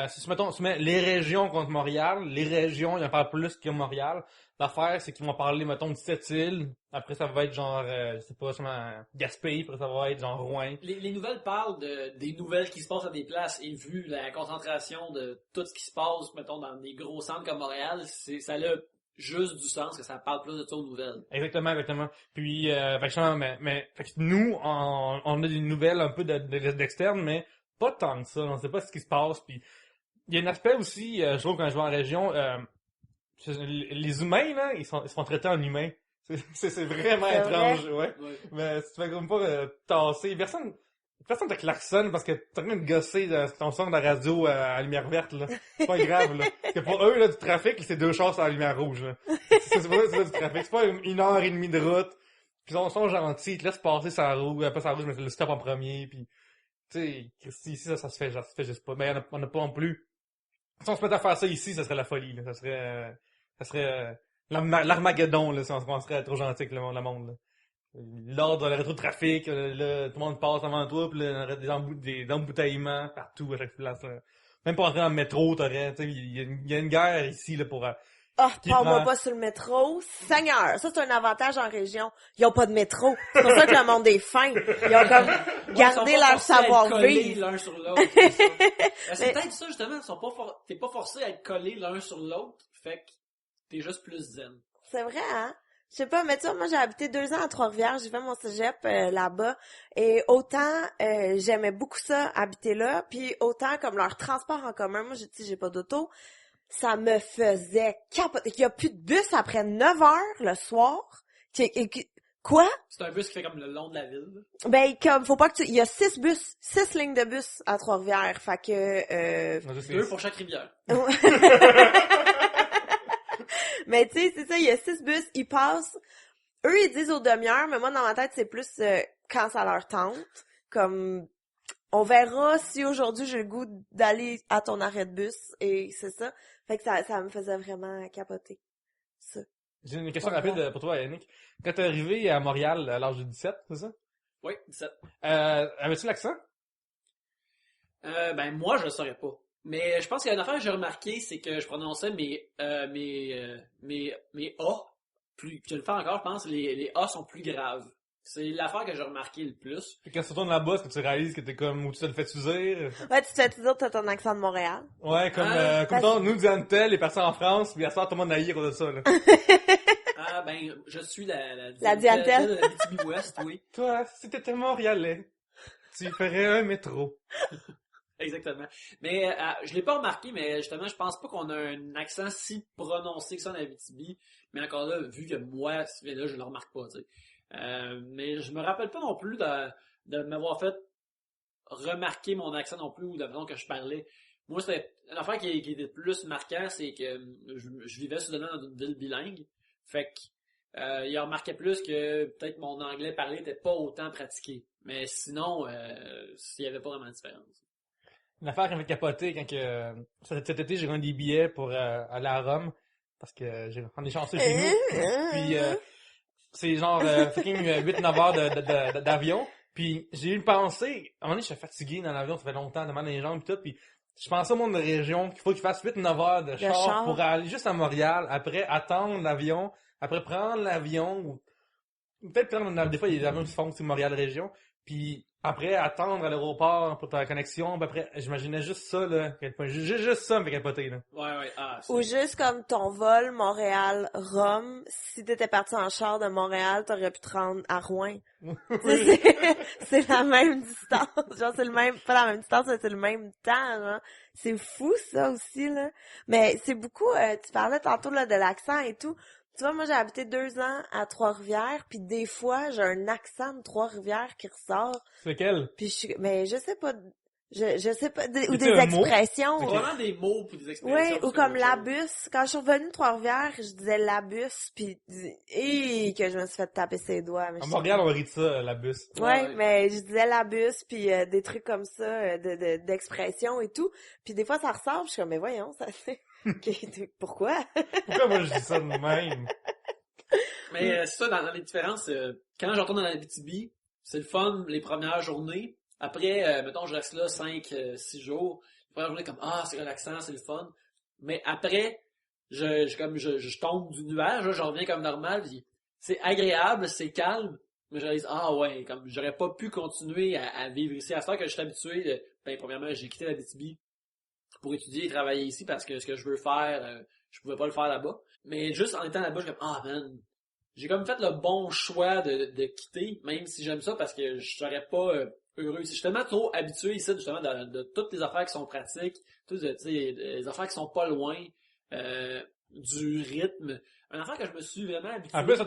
si mettons, tu mets les régions contre Montréal, les régions, ils en parlent plus que Montréal. L'affaire, c'est qu'ils vont parler, mettons, de Sept-Îles. Après, ça va être genre, je sais pas, sûrement Gaspé. Après, ça va être genre Rouen. Les nouvelles parlent des nouvelles qui se passent à des places, et vu la concentration de tout ce qui se passe, mettons, dans des gros centres comme Montréal, ça a juste du sens que ça parle plus de ça aux nouvelles. Exactement. Puis, fait que nous, on a des nouvelles un peu d'externe, mais pas tant que ça. On sait pas ce qui se passe. Puis, il y a un aspect aussi, je trouve, quand je vais en région, les humains, là, ils se font traiter en humains. C'est vraiment C'est étrange, vrai. ouais. Ouais. Mais si tu fais comme pas tasser, personne te klaxonne parce que t'as rien de gosser ton son de la radio à lumière verte, là. C'est pas grave, là. Parce que pour eux, là, du trafic, c'est 2 chars sur la lumière rouge, là. C'est pas du trafic. C'est pas 1 heure et demie de route. Puis ils sont gentils, ils te laissent passer sa roue, pas sa rouge, mais le stop en premier, puis tu sais, Christy, ici, ça se fait juste pas. Mais on a pas non plus. Si on se mettait à faire ça ici, ça serait la folie, là. Ça serait l'Armageddon, là, si on serait trop gentil avec le monde, là. L'ordre, le rétro-trafic, là, tout le monde passe avant toi, pis là, il y aurait des embouteillements partout à chaque place, là. Même pour entrer dans le métro, t'aurais, tu sais, il y a une guerre ici, là, pour... Ah, Qui parle-moi prend- pas sur le métro. Seigneur, ça c'est un avantage en région. Ils ont pas de métro. C'est pour ça que le monde est fin. Ils ont comme gardé Ils sont pas leur forcés à être collés savoir-vivre. l'un sur l'autre. c'est ça. C'est Mais- peut-être ça, justement. T'es pas forcé à être collé l'un sur l'autre. Fait que t'es juste plus zen. C'est vrai, hein? Je sais pas, mais tu vois, moi j'ai habité 2 ans à Trois-Rivières, j'ai fait mon cégep là-bas, et autant j'aimais beaucoup ça, habiter là, puis autant comme leur transport en commun, moi j'ai pas d'auto, ça me faisait capoter. Il y a plus de bus après 9 heures le soir. Quoi? C'est un bus qui fait comme le long de la ville. Ben, comme, faut pas que il y a 6 lignes de bus à Trois-Rivières, fait que, Non, juste 2 pour chaque rivière. mais tu sais, c'est ça, il y a 6 bus, ils passent, eux ils disent aux demi-heures, mais moi dans ma tête c'est plus quand ça leur tente, comme, on verra si aujourd'hui j'ai le goût d'aller à ton arrêt de bus, et c'est ça, fait que ça me faisait vraiment capoter, ça. J'ai une question rapide pour toi, Yannick. Quand t'es arrivé à Montréal à l'âge de 17, c'est ça? Oui, 17. Avais-tu l'accent? Ben, moi, je le saurais pas. Mais je pense qu'il y a une affaire que j'ai remarqué, c'est que je prononçais mes A. Plus, je le fais encore, je pense, les A sont plus graves. C'est l'affaire que j'ai remarqué le plus. Puis quand tu retournes là-bas, est-ce que tu réalises que t'es comme, ou tu te le fais dire? Ouais, tu te fais dire que t'as ton accent de Montréal. Ouais, comme, comme parce- ton, nous, Diantel est parti en France, puis à ça, tout le monde a à cause de ça, là. Ah, ben, je suis la Diantelle. de la Abitibi-Ouest, oui. Toi, si t'étais Montréalais, tu ferais un métro. Exactement. Mais je l'ai pas remarqué, mais justement, je pense pas qu'on a un accent si prononcé que ça en Abitibi. Mais encore là, vu que moi, là, je le remarque pas, tu sais. Mais je me rappelle pas non plus de m'avoir fait remarquer mon accent non plus ou de la façon que je parlais. Moi, c'était une affaire qui était plus marquant, c'est que je vivais soudainement dans une ville bilingue. Fait que il remarquait plus que peut-être mon anglais parlé était pas autant pratiqué. Mais sinon, il y avait pas vraiment de différence. Une affaire qui m'a capoté quand que, cet été, j'ai eu des billets pour aller à Rome, parce que on est chanceux chez nous. Puis, c'est genre fucking 8-9 heures d'avion. Puis j'ai eu une pensée, à un moment donné, j'étais fatigué dans l'avion, ça fait longtemps, de mal dans les jambes et tout, puis je pensais au monde de région qu'il faut qu'il fasse 8-9 heures de char pour aller juste à Montréal, après attendre l'avion, après prendre l'avion, ou peut-être prendre, des fois il y a des avions qui se font sur Montréal région, puis après, attendre à l'aéroport pour ta connexion, puis après, j'imaginais juste ça, là. Juste ça me fait capoter, là. Ouais, ah, Ou juste comme ton vol Montréal-Rome, si t'étais parti en char de Montréal, t'aurais pu te rendre à Rouen. C'est la même distance. Genre, c'est le même, pas la même distance, mais c'est le même temps, genre. C'est fou, ça aussi, là. Mais c'est beaucoup, tu parlais tantôt, là, de l'accent et tout. Tu vois, moi, j'ai habité 2 ans à Trois-Rivières, puis des fois, j'ai un accent de Trois-Rivières qui ressort. C'est lequel? Puis mais je sais pas, je sais pas, ou C'est des un mot? expressions. C'est vraiment des mots puis des expressions. Oui, ou c'est comme autre chose. labus. Quand je suis revenue de Trois-Rivières, je disais labus, puis que je me suis fait taper ses doigts. Mais À je- Montréal, on rit de ça, la bus. Ouais, mais je disais labus, puis des trucs comme ça, d'expression et tout. Puis des fois, ça ressort, puis je suis comme, mais voyons, ça fait... Pourquoi? Pourquoi moi je dis ça de même? Mais c'est ça, dans les différences, quand je retourne dans la BTB, c'est le fun les premières journées. Après, mettons, je reste là 5-6 jours. Les premières journées, comme, c'est relaxant, c'est le fun. Mais après, je tombe du nuage, là, je reviens comme normal, puis c'est agréable, c'est calme, mais je réalise, ouais, comme, j'aurais pas pu continuer à vivre ici. À ce temps que je suis habitué, premièrement, j'ai quitté la BTB pour étudier et travailler ici parce que ce que je veux faire, je pouvais pas le faire là-bas. Mais juste en étant là-bas, je suis comme, man, j'ai comme fait le bon choix de quitter, même si j'aime ça parce que je serais pas heureux. Je suis tellement trop habitué ici, justement, de toutes les affaires qui sont pratiques, toutes les affaires qui sont pas loin, du rythme. Une affaire que je me suis vraiment habitué. En plus, tu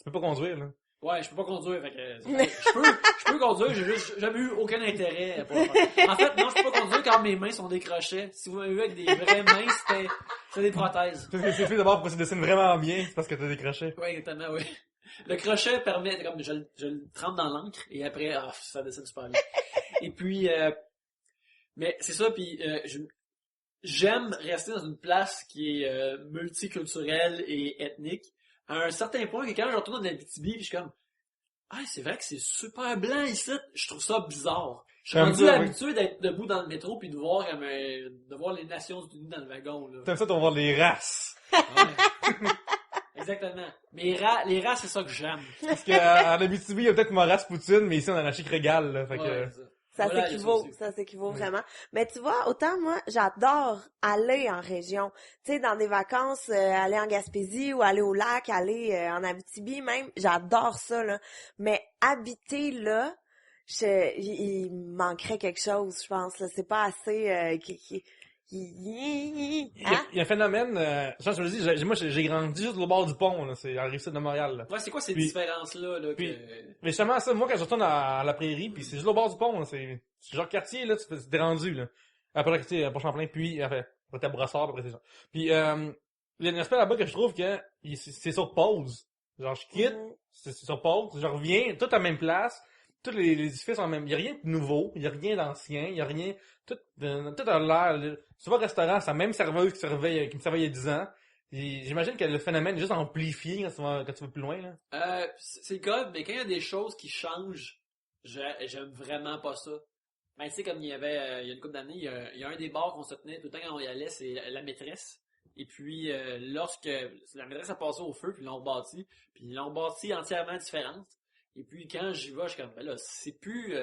peux pas conduire, là. Ouais, je peux pas conduire, fait que je peux conduire, j'ai juste jamais eu aucun intérêt pour le faire. En fait, non, je peux pas conduire quand mes mains sont des crochets. Si vous m'avez vu avec des vraies mains, c'était des prothèses. C'est plus d'abord pourquoi tu dessines vraiment bien, c'est parce que t'as des crochets. Ouais, exactement, oui. Le crochet permet, comme je le trempe dans l'encre et après, ça dessine super bien. Et puis, mais c'est ça, puis j'aime rester dans une place qui est multiculturelle et ethnique. À un certain point que quand je retourne dans l'Abitibi, puis je suis comme, c'est vrai que c'est super blanc ici, je trouve ça bizarre. Je suis rendu habitué d'être debout dans le métro puis de voir de voir les Nations Unies dans le wagon, là. T'aimes ça, tu vas voir les races. Ouais. Exactement. Mais les races, c'est ça que j'aime. Parce qu'en Abitibi, il y a peut-être ma race Poutine, mais ici, on a la chic régale, là. Fait que... Ouais, Ça voilà, s'équivaut vraiment. Mais tu vois, autant moi, j'adore aller en région. Tu sais, dans des vacances, aller en Gaspésie ou aller au lac, aller en Abitibi même, j'adore ça, là. Mais habiter là, il manquerait quelque chose, je pense, là. C'est pas assez... Il y a un phénomène, je me dis, moi j'ai grandi juste au bord du pont, là, c'est à la Rive-Sud de Montréal. Là. Ouais, c'est quoi ces Puis- différences-là, là, puis- que... Mais justement, ça, moi quand je retourne à la prairie, puis c'est juste au bord du pont, là, c'est genre quartier, là, t'es rendu, là. Après le quartier, pour Champlain, puis, enfin, après Brossard, après c'est ça. Puis, il y a un aspect là-bas que je trouve que c'est sur pause. Genre, je quitte, c'est sur pause, je reviens, tout à la même place, tous les édifices sont même, il y a rien de nouveau, il y a rien d'ancien, il y a rien, tout a l'air, tu vas au restaurant, c'est la même serveuse qui me servait il y a 10 ans. Et j'imagine que le phénomène est juste amplifié quand tu vas plus loin, là. C'est le cas, mais quand il y a des choses qui changent, j'aime vraiment pas ça. Ben, tu sais, comme il y a une couple d'années, il y a un des bars qu'on se tenait tout le temps quand on y allait, c'est la maîtresse. Et puis, lorsque la maîtresse a passé au feu, puis ils l'ont bâti entièrement différente. Et puis, quand j'y vais, je suis comme, ben là, c'est plus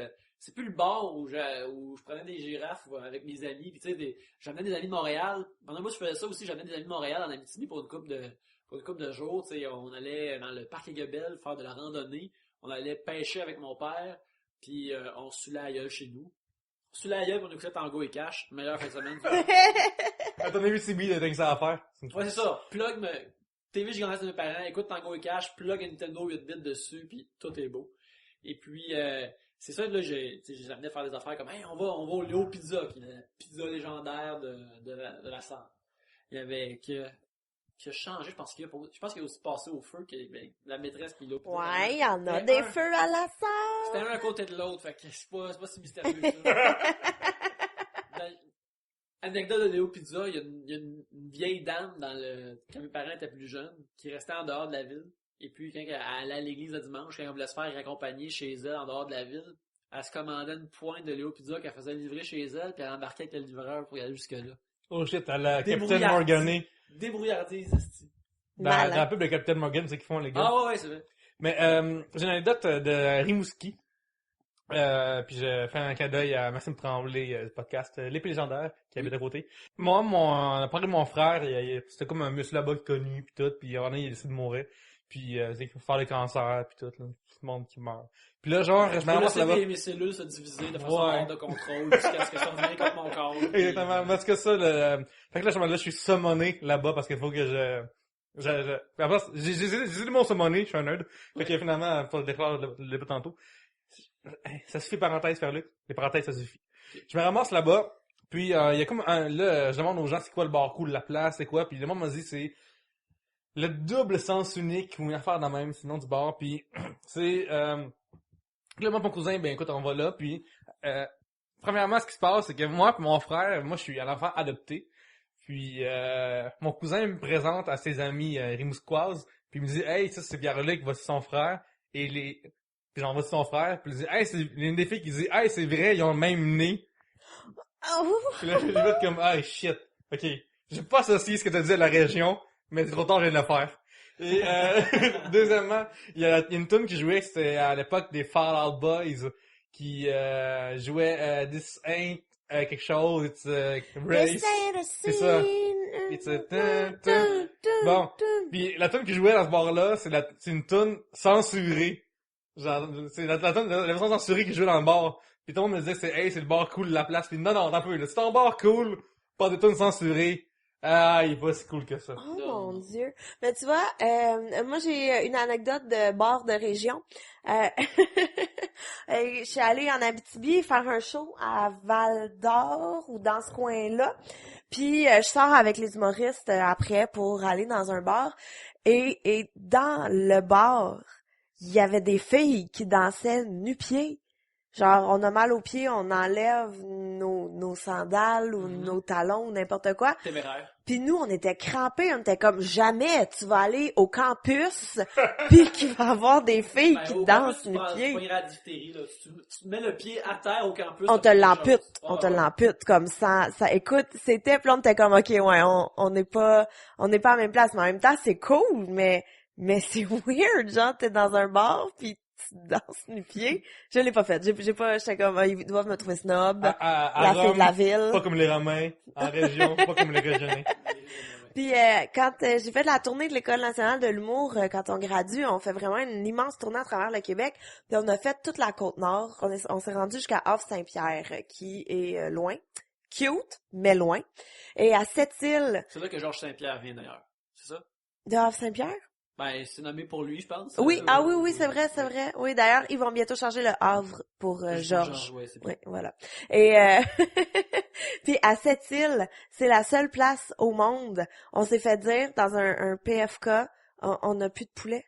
le bar où je prenais des girafes avec mes amis. Puis, tu sais, j'amenais des amis de Montréal. Pendant moi, je faisais ça aussi, j'amenais des amis de Montréal en Abitibi pour une couple de jours. Tu sais, on allait dans le parc Aiguebelle faire de la randonnée. On allait pêcher avec mon père. Puis, on se soulait la gueule chez nous. Sous la gueule, on écoutait Tango et Cash. Meilleure fin de semaine. À ton Abitibi, t'as que ça à faire. Ouais, c'est ça. TV gigantesque de mes parents, écoute Tango et Cash, plug un Nintendo 8 bits dessus, puis tout est beau. Et puis, c'est ça, là, j'ai amené à faire des affaires comme, on va au Léo Pizza, qui est la pizza légendaire de la salle. Il y avait qui a changé, je pense qu'il a aussi passé au feu, la maîtresse puis l'autre. Ouais, il y en a des feux à la salle. C'était un à côté de l'autre, fait que c'est pas si mystérieux ça. Anecdote de Léo Pizza, il y a une vieille dame quand mes parents étaient plus jeunes, qui restait en dehors de la ville. Et puis, quand elle allait à l'église le dimanche, quand on voulait se faire accompagner chez elle en dehors de la ville, elle se commandait une pointe de Léo Pizza qu'elle faisait livrer chez elle, puis elle embarquait avec le livreur pour y aller jusque-là. Oh shit, à la Captain Morgan. Débrouillardise, esti. Dans la pub de Captain Morgan, c'est ce qu'ils font, les gars. Ouais, c'est vrai. Mais j'ai une anecdote de Rimouski. Puis je fais un clin d'œil à Maxime Tremblay du podcast L'Épée légendaire qui habite à côté. Moi, on a parlé de mon frère, c'était comme un monsieur là-bas connu puis tout, puis il a décidé de mourir. Puis il faut faire des cancers puis tout, là. Tout le monde qui meurt. Puis là, genre, je me ramasse là-bas. Mes cellules se diviser de façon hors de contrôle jusqu'à ce que ça revienne contre mon corps. Exactement. Parce que ça, fait que là, je suis summoné là-bas parce qu'il faut que puis après, j'ai dit mon summoné, je suis un nerd. Fait que finalement, faut le déclarer le tantôt. Ça suffit, parenthèse, faire Luc. Les parenthèses, ça suffit. Je me ramasse là-bas, puis il y a comme là, je demande aux gens c'est quoi le bar cool, la place, c'est quoi, puis le monde m'a dit c'est le double sens unique ou une affaire de même, c'est le nom du bar, puis c'est là, moi, mon cousin, ben écoute, on va là, puis premièrement, ce qui se passe, c'est que moi et mon frère, moi je suis un enfant adopté, puis mon cousin me présente à ses amis rimouskoises, puis il me dit « Hey, ça c'est Pierre-Luc, voici son frère », puis j'en voici son frère, puis il dit « Hey, c'est une des filles qui dit « Hey, c'est vrai, ils ont le même nez ». Puis là, j'ai fait comme « Hey, shit, ok, j'ai pas associé ce que t'as dit à la région, mais c'est trop tard, je viens de le faire ». Et deuxièmement, il y a une tune qui jouait, c'était à l'époque des Fall Out Boys, qui jouait This Ain't quelque chose, it's race. C'est ça. It's a bon. Puis la tune qui jouait dans ce bar-là, c'est une tune censurée. Genre, c'est la version censurée qui jouait dans le bar. Puis tout le monde me disait c'est le bar cool de la place. Puis non, t'en peux, là. C'est un bar cool, pas de tunes censurées. Ah, il est pas si cool que ça. Oh mon Dieu. Mais tu vois, moi j'ai une anecdote de bar de région. Je suis allée en Abitibi faire un show à Val-d'Or ou dans ce coin-là. Puis je sors avec les humoristes après pour aller dans un bar. Et dans le bar, il y avait des filles qui dansaient nu-pieds. Genre, on a mal aux pieds, on enlève nos sandales ou nos talons ou n'importe quoi. Téméraire. Puis nous, on était crampés, on était comme jamais tu vas aller au campus puis qu'il va y avoir des filles qui dansent nu-pieds. Tu à la diphtérie, là. Tu mets le pied à terre au campus. On te l'ampute comme ça. Écoute, c'était, puis on était comme ok, ouais, on n'est pas à la même place, mais en même temps c'est cool, mais c'est weird, genre t'es dans un bar puis tu danses nu-pieds. Je l'ai pas fait. J'étais comme, ils doivent me trouver snob. La fille de la ville. Pas comme les Romains. En région, pas comme les Régionais. Puis quand j'ai fait la tournée de l'École nationale de l'humour, quand on gradue, on fait vraiment une immense tournée à travers le Québec. Puis on a fait toute la Côte-Nord. On s'est rendu jusqu'à Havre-Saint-Pierre, qui est loin. Cute, mais loin. Et à Sept-Îles... C'est là que Georges Saint-Pierre vient d'ailleurs. C'est ça? De Havre-Saint-Pierre? Ben, c'est nommé pour lui, je pense. Oui, oui, c'est vrai. Oui, d'ailleurs, ils vont bientôt changer le Havre pour Georges. Ouais, c'est oui, voilà. Et puis à Sept-Îles, c'est la seule place au monde. On s'est fait dire dans un PFK, on n'a plus de poulet.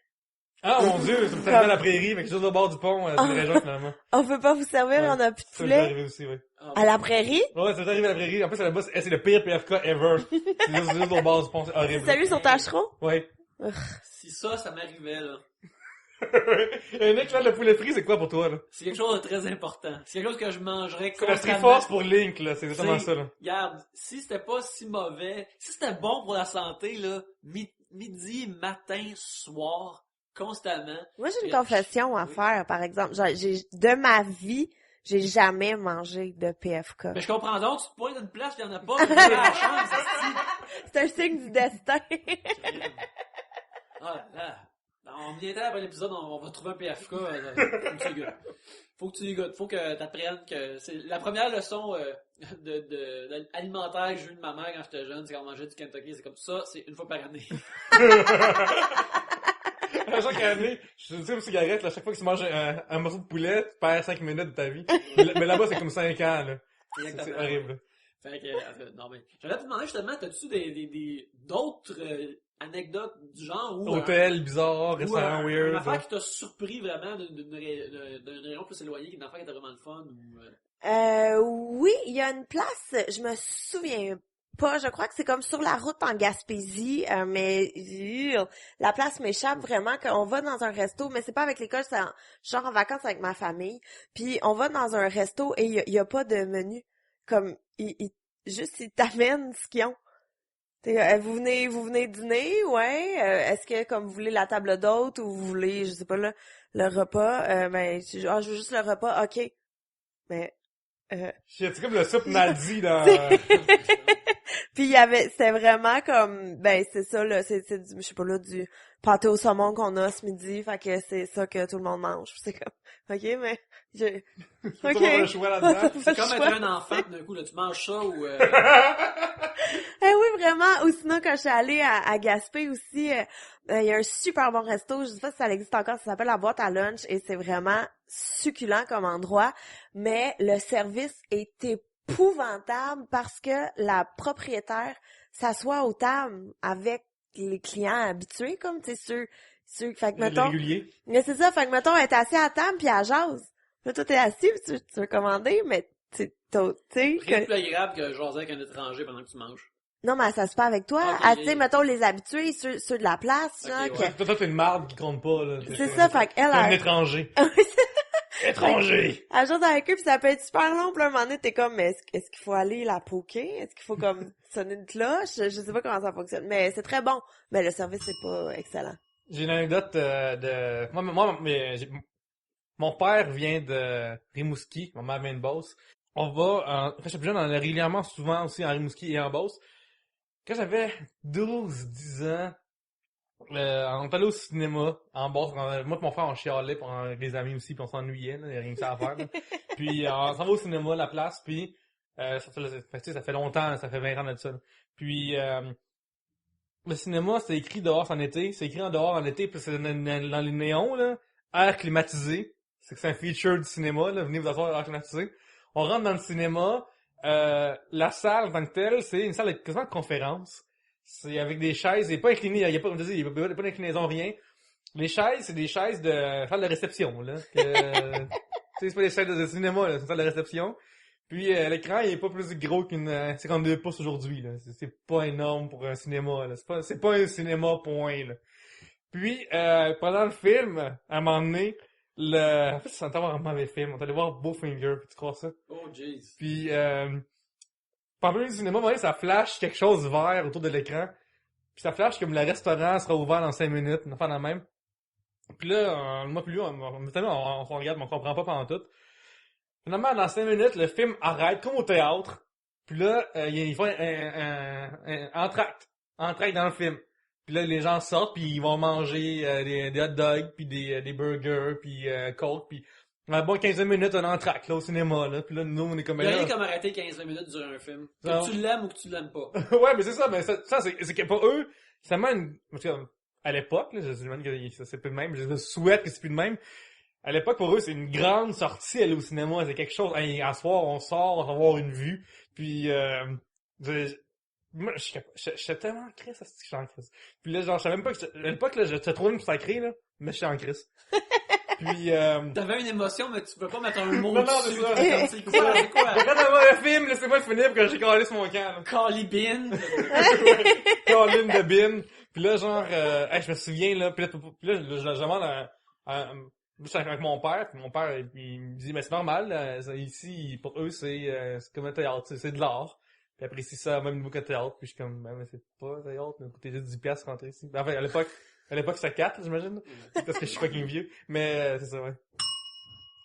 Ah mon Dieu, ça me fait mal à la prairie, mais juste au bord du pont, c'est une région finalement. On peut pas vous servir, on n'a plus de poulet. Ça m'est arrivé aussi, oui. À la prairie? Ouais, ça m'est arrivé à la prairie. En plus, là-bas, c'est le pire PFK ever. c'est juste au bord du pont, c'est horrible. Salut sur Tachereau? Ouais. Si ça m'arrivait, là. Un mec, là, le poulet frit, c'est quoi pour toi, là? C'est quelque chose de très important. C'est quelque chose que je mangerais C'est la constamment. Triforce pour Link, là. C'est exactement ça, là. Regarde, si c'était pas si mauvais, si c'était bon pour la santé, là, midi, matin, soir, constamment. Moi, j'ai une confession à faire, par exemple. De ma vie, j'ai jamais mangé de PFK. Mais je comprends donc, tu te pointes d'une place, il y en a pas, tu as la chance, c'est un signe du destin. Ah là, on viendra après l'épisode, on va trouver un PFK. Faut que tu y goûtes. Faut que tu apprennes que c'est la première leçon alimentaire que j'ai eue de ma mère quand j'étais jeune, c'est quand on mangeait du Kentucky, c'est comme ça, c'est une fois par année. À chaque année, je sais une cigarette, là, chaque fois que tu manges un morceau de poulet, tu perds 5 minutes de ta vie. Mais là-bas, c'est comme 5 ans, là. C'est horrible. Fait que, non, mais, j'allais te demander justement, t'as-tu d'autres anecdotes du genre où... Hôtel bizarre, restaurant weird. Une affaire qui t'a surpris vraiment d'une région plus éloignée, une affaire qui était vraiment le fun oui, il y a une place, je me souviens pas, je crois que c'est comme sur la route en Gaspésie, mais la place m'échappe vraiment, qu'on va dans un resto, mais c'est pas avec l'école, c'est genre en vacances avec ma famille, puis on va dans un resto et il y a pas de menu, comme, juste ils t'amènent ce qu'ils ont. Vous venez dîner, ouais. Est-ce que comme vous voulez la table d'hôte ou vous voulez, je sais pas là, le repas, je veux juste le repas, ok. Mais C'est comme le soupe Naldi dans... puis c'était vraiment comme, c'est ça là, c'est du, je sais pas là, du pâté au saumon qu'on a ce midi, fait que c'est ça que tout le monde mange. Puis c'est comme, ok, mais j'ai, Faut avoir le choix là-dedans. C'est comme être un enfant, d'un coup, là, tu manges ça ou... Eh oui, vraiment. Ou sinon, quand je suis allée à Gaspé aussi, il y a un super bon resto. Je sais pas si ça existe encore. Ça s'appelle la boîte à lunch et c'est vraiment succulent comme endroit. Mais le service est épouvantable parce que la propriétaire s'assoit aux tables avec les clients habitués, comme, tu sais, ceux, fait que, Les mettons, réguliers. mais c'est ça, fait que, mettons, elle est assise à la table puis elle jase. Là, toi, t'es assis puis tu veux commander, mais tu sais, Rien de plus agréable que jaser avec un étranger pendant que tu manges. non, mais ça se fait avec toi. Ok. Ah, tu sais, mettons, les habitués, ceux de la place, Ok, genre, ouais. Toi, t'es une marde qui compte pas, là. c'est ça, fait qu'elle, T'es un elle... étranger. Étranger! Elle jase avec eux, puis ça peut être super long, puis à un moment donné, t'es comme, mais est-ce qu'il faut aller la poker? Est-ce qu'il faut, comme, sonner une cloche? Je sais pas comment ça fonctionne, mais c'est très bon. Mais le service, c'est pas excellent. J'ai une anecdote de... Mon père vient de Rimouski, ma mère vient de Beauce. Quand j'étais plus jeune, on allait régulièrement, souvent aussi en Rimouski et en Beauce. Quand j'avais 12-10 ans, on est allé au cinéma en Beauce. Moi et mon frère, on chialait avec les amis aussi, puis on s'ennuyait, là, il y a rien que ça à faire. Là. Puis on s'en va au cinéma, la place, puis ça fait longtemps, ça fait 20 ans de ça. Là. Puis le cinéma, c'est écrit dehors en été, c'est écrit en dehors en été, puis c'est dans les néons, là, air climatisé. C'est un feature du cinéma, là, venez vous asseoir air climatisé. On rentre dans le cinéma, la salle en tant que telle, c'est une salle quasiment de conférence. C'est avec des chaises, il est pas incliné, il y a pas d'inclinaison, rien. Les chaises, c'est des chaises de salle de réception, là. C'est pas des chaises de cinéma, là, c'est une salle de réception. Puis l'écran, il est pas plus gros qu'une 52 pouces aujourd'hui, là. C'est pas énorme pour un cinéma, là. C'est pas un cinéma, point, là. Puis, pendant le film, à un moment donné, en fait, c'est un mauvais film. On est allé voir Bowfinger, tu crois ça? Oh, jeez. Puis, pendant le cinéma, à un moment donné, ça flash quelque chose vert autour de l'écran. Puis ça flash comme le restaurant sera ouvert dans 5 minutes, on fait la même. Puis là, moi plus lui, on regarde, mais on comprend pas pendant tout. Finalement, dans 5 minutes, le film arrête, comme au théâtre. Puis là, ils font un entracte dans le film. Puis là, les gens sortent, puis ils vont manger des hot dogs, puis des burgers, puis coke, puis bon 15 minutes, un entracte là au cinéma, là. Puis là, nous, on est comme... Il y a rien comme arrêter 15 minutes durant un film. Non. Que tu l'aimes ou que tu l'aimes pas. Ouais, mais c'est ça, mais ça c'est que pour eux, c'est vraiment à l'époque, là, je sais même que c'est plus de même, je souhaite que c'est plus de même. À l'époque, pour eux, c'est une grande sortie, aller au cinéma, c'est quelque chose, hey, à soir, on sort, on va avoir une vue, puis moi, je suis tellement en crise, je suis en crise. Puis là, genre, je savais même pas à l'époque, là, j'étais trop une sacrée, là, mais je suis en crise. Puis, T'avais une émotion, mais tu peux pas mettre un mot non, dessus. c'est ça. Comme, c'est quoi? Mais quand on voit le film, laissez-moi le finir, quand j'ai calé sur mon camp, là. Cali Bean. Colin de Bin. Puis là, genre, je me souviens, là, puis là, je demande juste avec mon père, puis mon père, il me dit, mais c'est normal, là, ici, pour eux, c'est comme un théâtre, c'est de l'art. Puis après, c'est ça, même niveau que théâtre, puis je suis comme, mais c'est pas un théâtre, mais coûté juste 10 piastres rentrer ici. Ben, enfin, à l'époque, c'était 4, j'imagine. Parce que je suis fucking vieux. Mais, c'est ça, ouais.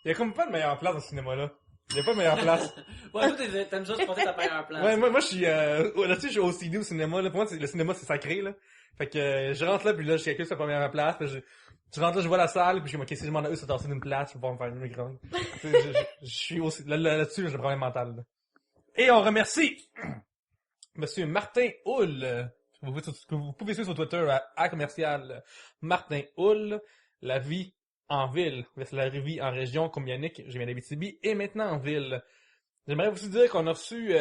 Il y a comme pas de meilleure place dans ce cinéma-là. Il y a pas de meilleure place. Ouais, toi, t'aimes juste passer ta meilleure place. Ouais, moi, je suis, là-dessus, je suis OCD au cinéma, là. Pour moi, le cinéma, c'est sacré, là. Fait que, je rentre là, puis là, je calcule sa première place, puis je rentre là, je vois la salle, puis je me dis, ok, si je demande à eux, c'est tasser d'une place, je vais pouvoir me faire une écran. Je suis aussi, là-dessus, j'ai un problème mental, là. Et on remercie Monsieur Martin Houle. Vous pouvez suivre sur Twitter à commercial Martin Houle. La vie en ville. C'est la vie en région comme Yannick. J'ai bien d'Abitibi. Et maintenant en ville. J'aimerais aussi dire qu'on a reçu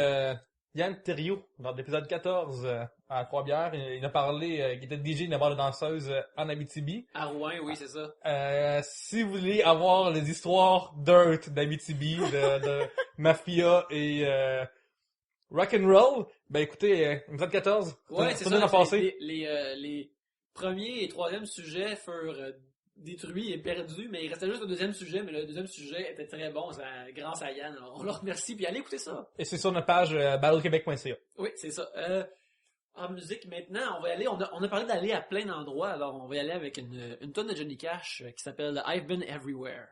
Yann Thériault dans l'épisode 14 à Trois-Bières. Il a parlé, il était DJ d'une barre de danseuse en Abitibi. À Rouen, oui, c'est ça. Si vous voulez avoir les histoires dirt d'Abitibi, de mafia et rock'n'roll, ben écoutez, épisode 14. Ouais, c'est ça. Les premiers et troisièmes sujets furent détruits et perdus, mais il restait juste le deuxième sujet, mais le deuxième sujet était très bon, grâce à Yann. Alors, on le remercie, puis allez écouter ça. Et c'est sur notre page battlequebec.ca. Oui, c'est ça. En musique, maintenant, on va y aller. On a parlé d'aller à plein d'endroits, alors on va y aller avec une tonne de Johnny Cash qui s'appelle I've Been Everywhere.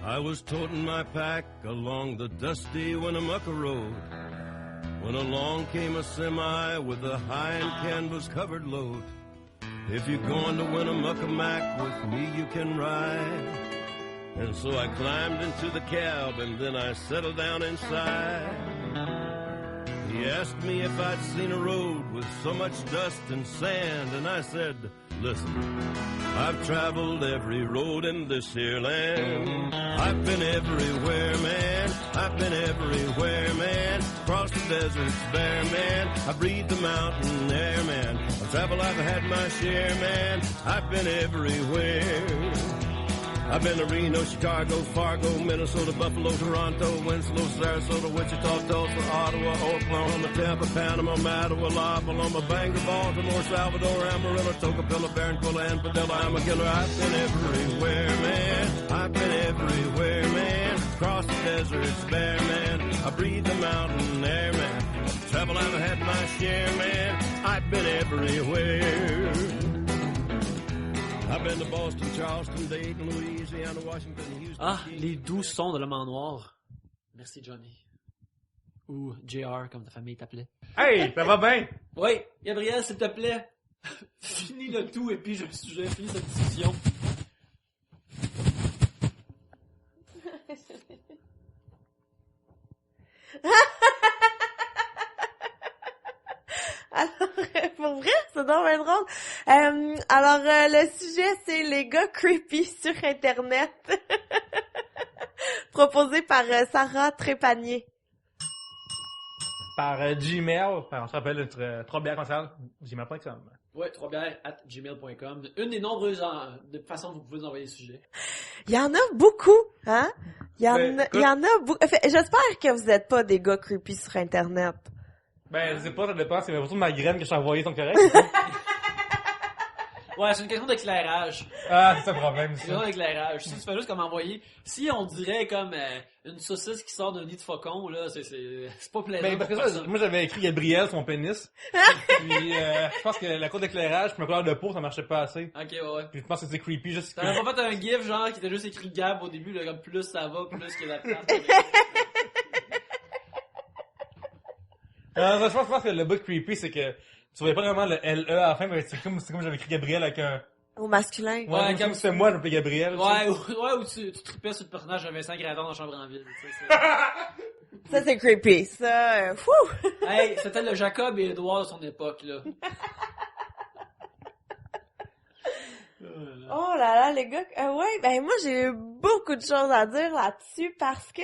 I was toting my pack along the dusty Winnemucca road when along came a semi with a high and canvas-covered load. If you're going to Winnemucca Mac with me, you can ride. And so I climbed into the cab and then I settled down inside. He asked me if I'd seen a road with so much dust and sand, and I said, listen, I've traveled every road in this here land. I've been everywhere, man. I've been everywhere, man. Across the deserts bare, man. I breathe the mountain air, man. Of travel I've had my share, man. I've been everywhere. I've been to Reno, Chicago, Fargo, Minnesota, Buffalo, Toronto, Winslow, Sarasota, Wichita, Tulsa, Ottawa, Oklahoma, Tampa, Panama, Mattawa, La Paloma, Bangor, Baltimore, Salvador, Amarillo, Tocopilla, Barranquilla, and Padilla. I'm a killer. I've been everywhere, man. I've been everywhere, man. Across the deserts bare, man. I breathe the mountain air, man. Travel I've had my share, man. I've been everywhere. I've been to Boston, Charleston, Dayton, Louisiana, Washington, Houston. Ah, les doux sons de l'homme en noir. Merci, Johnny. Ou JR, comme ta famille t'appelait. Hey, ça va bien? Oui, Gabriel, s'il te plaît, finis le tout et puis je finis cette discussion. Alors, pour vrai, c'est donc bien drôle. Le sujet, c'est les gars creepy sur Internet. Proposé par Sarah Trépanier. Par Gmail. Enfin, on se rappelle notre 3bières.com. Ouais, 3bières@gmail.com. Une des nombreuses de façons que vous pouvez nous envoyer des sujets. Il y en a beaucoup, hein? Il y en a beaucoup. Enfin, j'espère que vous n'êtes pas des gars creepy sur Internet. Ben, je sais pas, ça dépend. C'est autour de ma graine que je t'ai envoyée, sont corrects? Ouais, c'est une question d'éclairage. Ah, c'est ça le problème, C'est une question ça. d'éclairage. Si tu fais juste comme envoyer, si on dirait comme une saucisse qui sort d'un nid de faucon, là, c'est pas plaisant. Ben, parce que ça, moi j'avais écrit Gabriel, son pénis. Puis, je pense que la cour d'éclairage, puis ma couleur de peau, ça marchait pas assez. Ok, ouais. Puis je pense que c'est creepy, juste que... T'avais pas fait un gif, genre, qui était juste écrit Gab au début, là, comme plus ça va, plus qu'il y a la place. Je pense que le bout creepy, c'est que tu voyais pas vraiment le LE à la fin, mais c'est comme j'avais écrit Gabriel avec un... Au masculin. Ouais, comme c'était moi, je m'appelais Gabriel. Ouais, ou tu tripais sur le personnage de Vincent Gradon dans Chambre en Ville, tu sais. Ça, c'est creepy. Ça, fou! Hey, c'était le Jacob et Edouard de son époque, là. Oh là là, les gars. Ouais, ben moi, j'ai beaucoup de choses à dire là-dessus parce que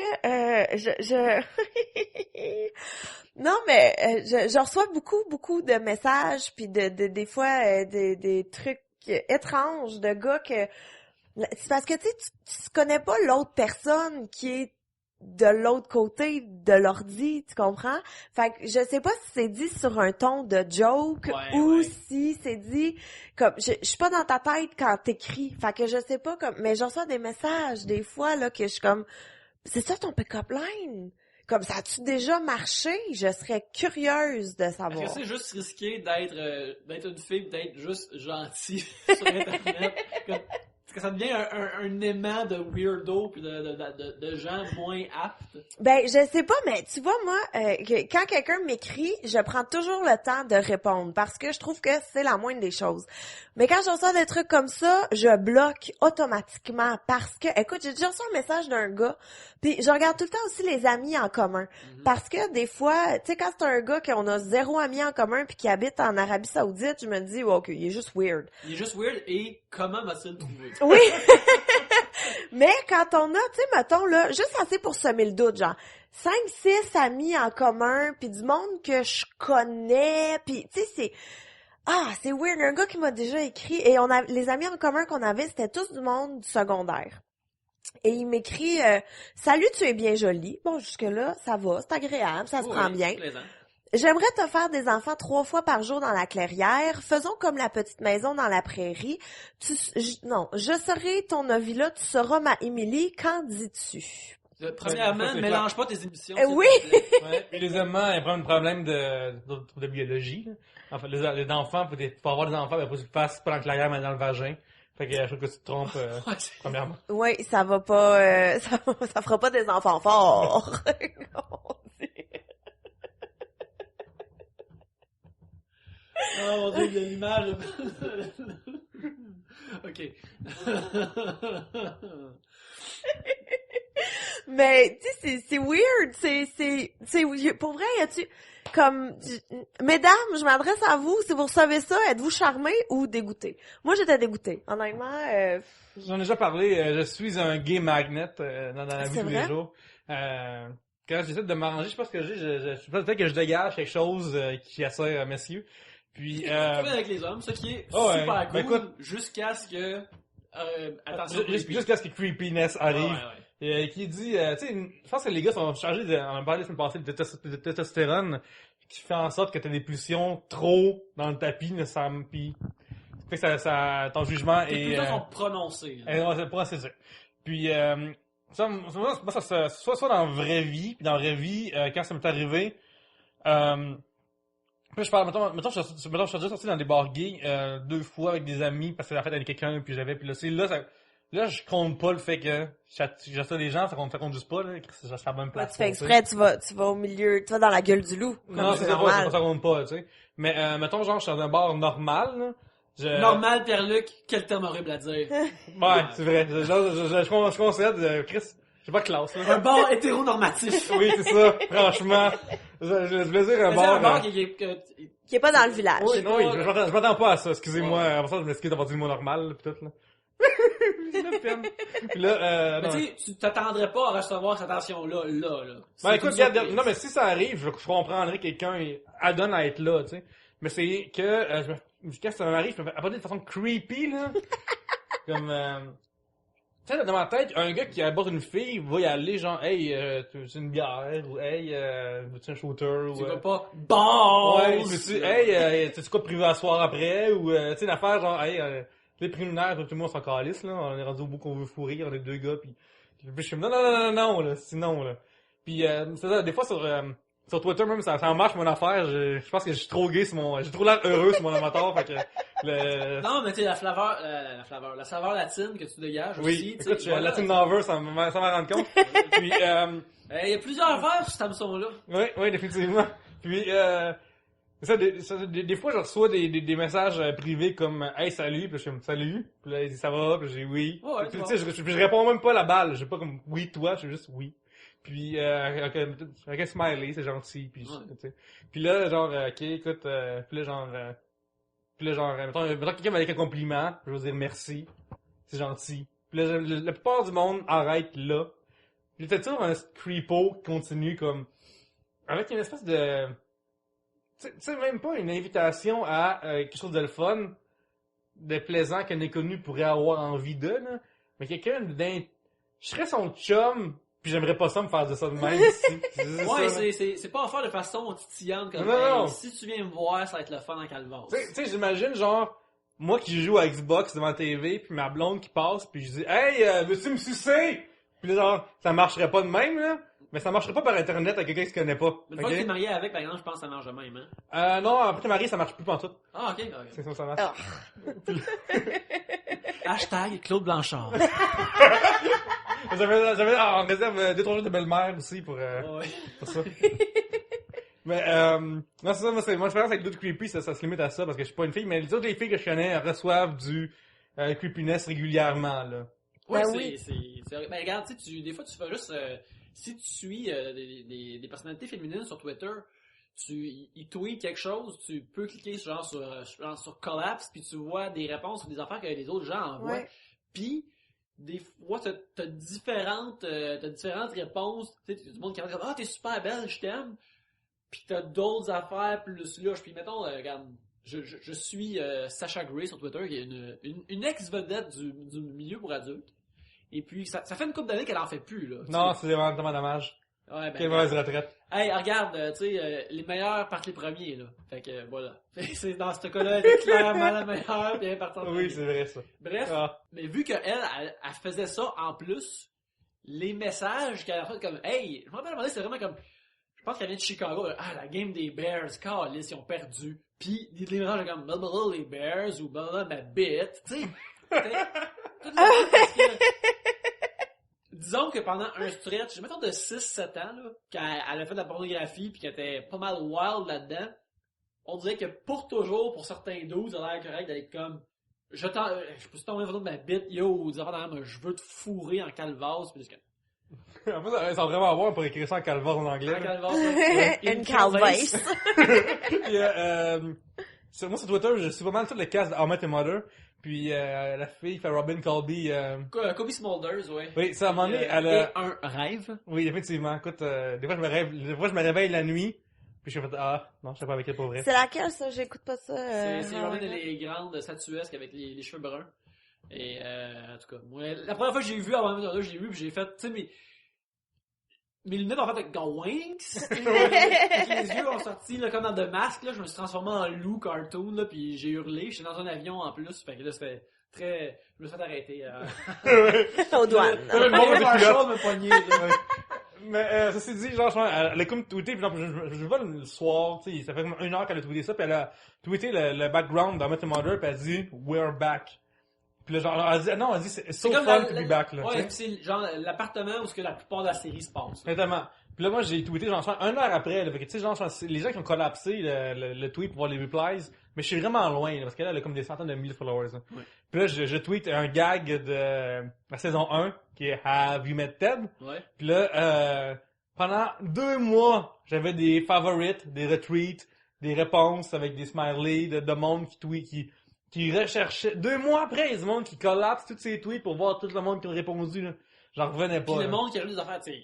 Non, mais je reçois beaucoup de messages puis des fois des trucs étranges de gars que c'est parce que tu connais pas l'autre personne qui est de l'autre côté de l'ordi, tu comprends? Fait que je sais pas si c'est dit sur un ton de joke ou si c'est dit comme je suis pas dans ta tête quand t'écris. Fait que je sais pas comme mais je reçois des messages des fois là que je suis comme c'est ça ton pick-up line? Comme ça a-tu déjà marché? Je serais curieuse de savoir. Est-ce que c'est juste risqué d'être une fille, d'être juste gentille sur Internet? Est-ce que ça devient un aimant de weirdo puis de gens moins aptes? Ben, je sais pas, mais tu vois, moi, quand quelqu'un m'écrit, je prends toujours le temps de répondre parce que je trouve que c'est la moindre des choses. Mais quand je reçois des trucs comme ça, je bloque automatiquement parce que, écoute, j'ai déjà reçu un message d'un gars, puis je regarde tout le temps aussi les amis en commun. Parce que des fois, tu sais, quand c'est un gars qu'on a 0 amis en commun puis qui habite en Arabie Saoudite, je me dis, ouais, ok, il est juste weird. Il est juste weird et comment va-t-il trouver? Oui. Mais quand on a, tu sais, mettons, là, juste assez pour semer le doute, genre, 5-6 amis en commun, puis du monde que je connais, puis tu sais, c'est weird. Un gars qui m'a déjà écrit, et les amis en commun qu'on avait, c'était tous du monde du secondaire. Et il m'écrit, salut, tu es bien jolie. Bon, jusque-là, ça va, c'est agréable, ça se prend bien. Plaisant. J'aimerais te faire des enfants 3 fois par jour dans la clairière. Faisons comme la petite maison dans la prairie. Je serai ton Ovila, tu seras ma Émilie. Qu'en dis-tu? Premièrement, ça, c'est mélange pas tes émissions. Oui. s'il te plaît. Ouais. Et deuxièmement, il y a un problème de biologie. Là. En fait, les enfants, pour avoir des enfants, il faut que tu le fasses pendant que la guerre est dans le vagin. Fait que je trouve que tu te trompes, Ouais, c'est- premièrement. Oui, ça va pas, ça fera pas des enfants forts. On dit. Oh mon dieu, il y a l'image. Ok. Mais, tu sais, c'est weird, pour vrai, y a-tu, mesdames, je m'adresse à vous, si vous recevez ça, êtes-vous charmés ou dégoûtés? Moi, j'étais dégoûtée. Honnêtement, J'en ai déjà parlé, je suis un gay magnet dans la vie C'est tous les vrai? jours. Quand j'essaie de m'arranger, je pense que je pense peut-être que je dégage quelque chose qui attire messieurs. Puis, Comme avec les hommes, ce qui est Oh, ouais. super cool, Ben, écoute, jusqu'à ce que... attention, creepy. jusqu'à ce que creepiness arrive. Ouais, ouais. Qui dit, tu sais, je pense que les gars sont chargés on a parlé la semaine passée de testostérone qui fait en sorte que t'as des pulsions trop dans le tapis, pis fait que ça, ton jugement Tes est... pulsions sont prononcées. là. c'est pas assez ça. Puis, moi, ça, soit dans la vraie vie, puis dans la vraie vie, quand ça m'est arrivé, puis je parle, mettons, je suis déjà sorti dans des bars gays, 2 fois avec des amis, parce que la fête avec quelqu'un, puis là, je compte pas le fait que j'attire les gens, ça compte juste pas, là, ça serait même ouais, place. tu fais exprès, tu vas au milieu, tu vas dans la gueule du loup. Non, Comme c'est c'est ça, normal. ça compte pas, tu sais. Mais, mettons, genre, je suis dans un bar normal, là, Normal, Pierre-Luc, quel terme horrible à dire. Ouais, c'est vrai. Je concède, Chris, j'ai pas de classe, là. Un bar hétéronormatif. Oui, c'est ça, franchement. Je voulais dire un C'est bar... un bar qui Qui est pas dans le village. Oui, non, oui, pas- je m'attends pas à ça, excusez-moi. Après ça, je m'excuse d'avoir dit le mot normal, là, pis tout, là. J'ai de la peine. Puis là, Mais non. tu sais, tu t'attendrais pas à recevoir cette attention-là, là. Ben C'est écoute, une regarde, surprise. non mais si ça arrive, je comprendrais quelqu'un adonne à être là, tu sais. Mais c'est que, quand ça m'arrive, je me fais aborder de façon creepy, là. Comme, tu sais, dans ma tête, un gars qui aborde une fille va y aller genre, hey, tu veux une bière, ou hey, veux-tu un shooter, ou... Tu vas pas bon. Ouais, veux-tu, hey, tu sais quoi privé à soir après, ou, tu sais, une affaire genre, hey, les préliminaires, tout le monde s'en calisse, là, on est rendu au bout qu'on veut fourrer, on est 2 gars, puis je suis comme, non, là, sinon, là. Puis, c'est ça, des fois, sur Twitter, même, ça marche, mon affaire, je pense que je suis trop gay j'ai trop l'air heureux sur mon avatar, fait que, Non, mais tu sais, la saveur latine que tu dégages oui, aussi, tu écoute, je sais. suis voilà. Latin Lover, ça m'a rendu compte. Puis, Il y a plusieurs verres sur cette là. oui, définitivement. Puis, des fois, je reçois des messages privés comme « Hey, salut », puis je suis comme « Salut », puis là, il dit « Ça va », puis je dis « Oui ». Ouais, Puis, ça tu sais, je réponds même pas à la balle, j'ai pas comme « Oui, toi », je suis juste « Oui ». Puis, avec un smiley, c'est gentil, puis, Ouais. tu sais. Puis là, genre, ok, écoute, puis là, genre, mettons quelqu'un m'a dit un compliment, je vais dire merci, c'est gentil. Puis là, la plupart du monde arrête là. Puis t'as toujours un creepo qui continue comme, avec une espèce de, tu sais, même pas une invitation à quelque chose de le fun, de plaisant qu'un inconnu pourrait avoir envie de, là. Mais quelqu'un je serais son chum, puis j'aimerais pas ça me faire de ça de même ici. Ouais, ça, là. c'est pas à faire de façon titillante comme Non, non. hey, si tu viens me voir, ça va être le fun en calvaire. Tu sais, j'imagine genre, moi qui joue à Xbox devant la TV, puis ma blonde qui passe, puis je dis « Hey, veux-tu me sucer? » Puis là, genre, ça marcherait pas de même, là. Mais ça marcherait pas par Internet avec quelqu'un qui se connaît pas. Une fois ok? que t'es marié avec, par exemple, je pense que ça marche de même, hein. Non, après t'es marié, ça marche plus pantoute. Ah, ok. C'est ça, ça marche. Ah. Hashtag Claude Blanchard. J'avais en réserve 2-3 jours de belle-mère aussi pour Ouais. ça. Mais, non, c'est ça, moi, je pense avec d'autres creepy, ça se limite à ça, parce que je suis pas une fille, mais les autres filles que je connais reçoivent du creepiness régulièrement, là. Ouais, Ben oui. Ben regarde, tu sais, des fois, tu fais juste... si tu suis des personnalités féminines sur Twitter, ils tweetent quelque chose, tu peux cliquer genre sur Collapse, puis tu vois des réponses ou des affaires que les autres gens envoient. Ouais. Puis, des fois, t'as différentes réponses. Tu sais, du monde qui va dire « Ah, t'es super belle, je t'aime. » Puis t'as d'autres affaires plus louches. Puis mettons, regarde, je suis Sacha Gray sur Twitter, qui est une ex-vedette du milieu pour adultes. Et puis, ça fait une couple d'années qu'elle en fait plus, là. Non, c'est vraiment dommage. Ouais, ben, Quelle mauvaise retraite. hey, regarde, tu sais, les meilleurs partent les premiers, là. Fait que, voilà. C'est dans ce cas-là, elle est clairement la meilleure, puis elle est partie en Oui, premier. c'est vrai, ça. Bref, Ah. mais vu qu'elle, elle faisait ça en plus, les messages qu'elle a fait comme, hey, je me rappelle à un moment donné, c'était vraiment comme, je pense qu'elle vient de Chicago, la game des Bears, Carlis, ils ont perdu. Puis, les messages comme, blablabla, les Bears, ou blablabla, ma bite, tu sais. Tout le parce que, disons que pendant un stretch, mettons de 6-7 ans, là, qu'elle a fait de la pornographie pis qu'elle était pas mal wild là-dedans, on dirait que pour toujours, pour certains 12, ça a l'air correct d'aller comme, je peux t'envoyer une photo de ma bite, yo, des affaires derrière, je veux te fourrer en calvasse, pis que, En fait, ça va vraiment avoir pour écrire ça en calvaire en anglais. en là. calvasse, Une calvasse. Puis, moi, sur Twitter, je suis pas mal tout le cast de How I Met Your Mother. Puis, la fille fait Robin Colby. Kobe Smulders, ouais. Oui, ça, à un moment donné, elle a... Et un rêve. Oui, effectivement. Écoute, des fois, je me réveille la nuit. Puis, je fais, non, je sais pas avec elle pour vrai. C'est laquelle, ça? J'écoute pas ça. C'est Robin, elle est grande, statuesque, avec les cheveux bruns. Et, en tout cas, moi, la première fois que j'ai vu How I Met Your Mother, j'ai vu, puis j'ai fait, tu sais, mes lunettes ont fait avec Winx. Les yeux ont sorti là, comme dans The Mask. Là, je me suis transformé en loup cartoon, là, puis j'ai hurlé. J'étais dans un avion en plus. Fait que là, c'était très... Je me suis fait arrêter. Aux douanes. Le monde de chose me poignait. Mais ceci dit, genre, elle a comme tweeté, puis je vois le soir, tu sais, ça fait comme 1 heure qu'elle a tweeté ça, puis elle a tweeté le background dans Met Your Mother, puis elle dit « We're back ». Puis là, genre, elle dit c'est so fun to be back, là. Ouais, pis c'est genre l'appartement où ce que la plupart de la série se passe. Exactement. Puis là, moi, j'ai tweeté, genre, 1 heure après, là, fait que, tu sais, genre, les gens qui ont collapsé le tweet pour voir les replies, mais je suis vraiment loin, là, parce qu'elle a comme des centaines de milliers de followers, là. Ouais. Puis là, je tweet un gag de la saison 1, qui est Have You Met Ted? Ouais. Puis là, pendant 2 mois, j'avais des favorites, des retweets, des réponses avec des smileys de monde qui recherchait. 2 mois après, il y a du monde qui collapse tous ses tweets pour voir tout le monde qui a répondu, là. J'en revenais pas. Puis là. le monde qui a eu des affaires, tu sais,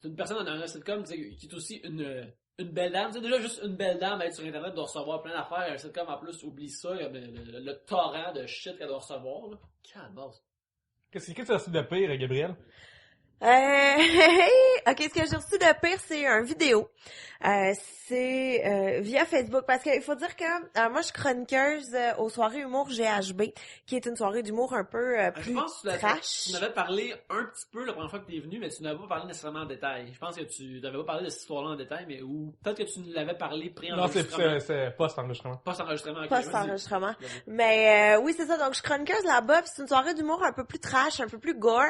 c'est une personne dans un sitcom, tu sais, qui est aussi une belle dame. Tu sais, déjà, juste une belle dame à être sur Internet doit recevoir plein d'affaires. Un sitcom, en plus, oublie ça, il y a le torrent de shit qu'elle doit recevoir, là. Calme-base. Qu'est-ce que tu as reçu de pire, Gabriel? Ok, ce que j'ai reçu de pire, c'est un vidéo. C'est via Facebook, parce qu'il faut dire que moi, je suis chroniqueuse aux soirées humour GHB, qui est une soirée d'humour un peu plus Je pense que trash. tu m'avais parlé un petit peu la première fois que tu es venu, mais tu n'avais pas parlé nécessairement en détail. Je pense que tu n'avais pas parlé de cette histoire-là en détail, mais ou peut-être que tu nous l'avais parlé Non, pré-enregistrement. c'est post-enregistrement. Post-enregistrement. ok, Post-enregistrement. vas-y. Mais oui, c'est ça. Donc, je suis chroniqueuse là-bas, puis c'est une soirée d'humour un peu plus trash, un peu plus gore.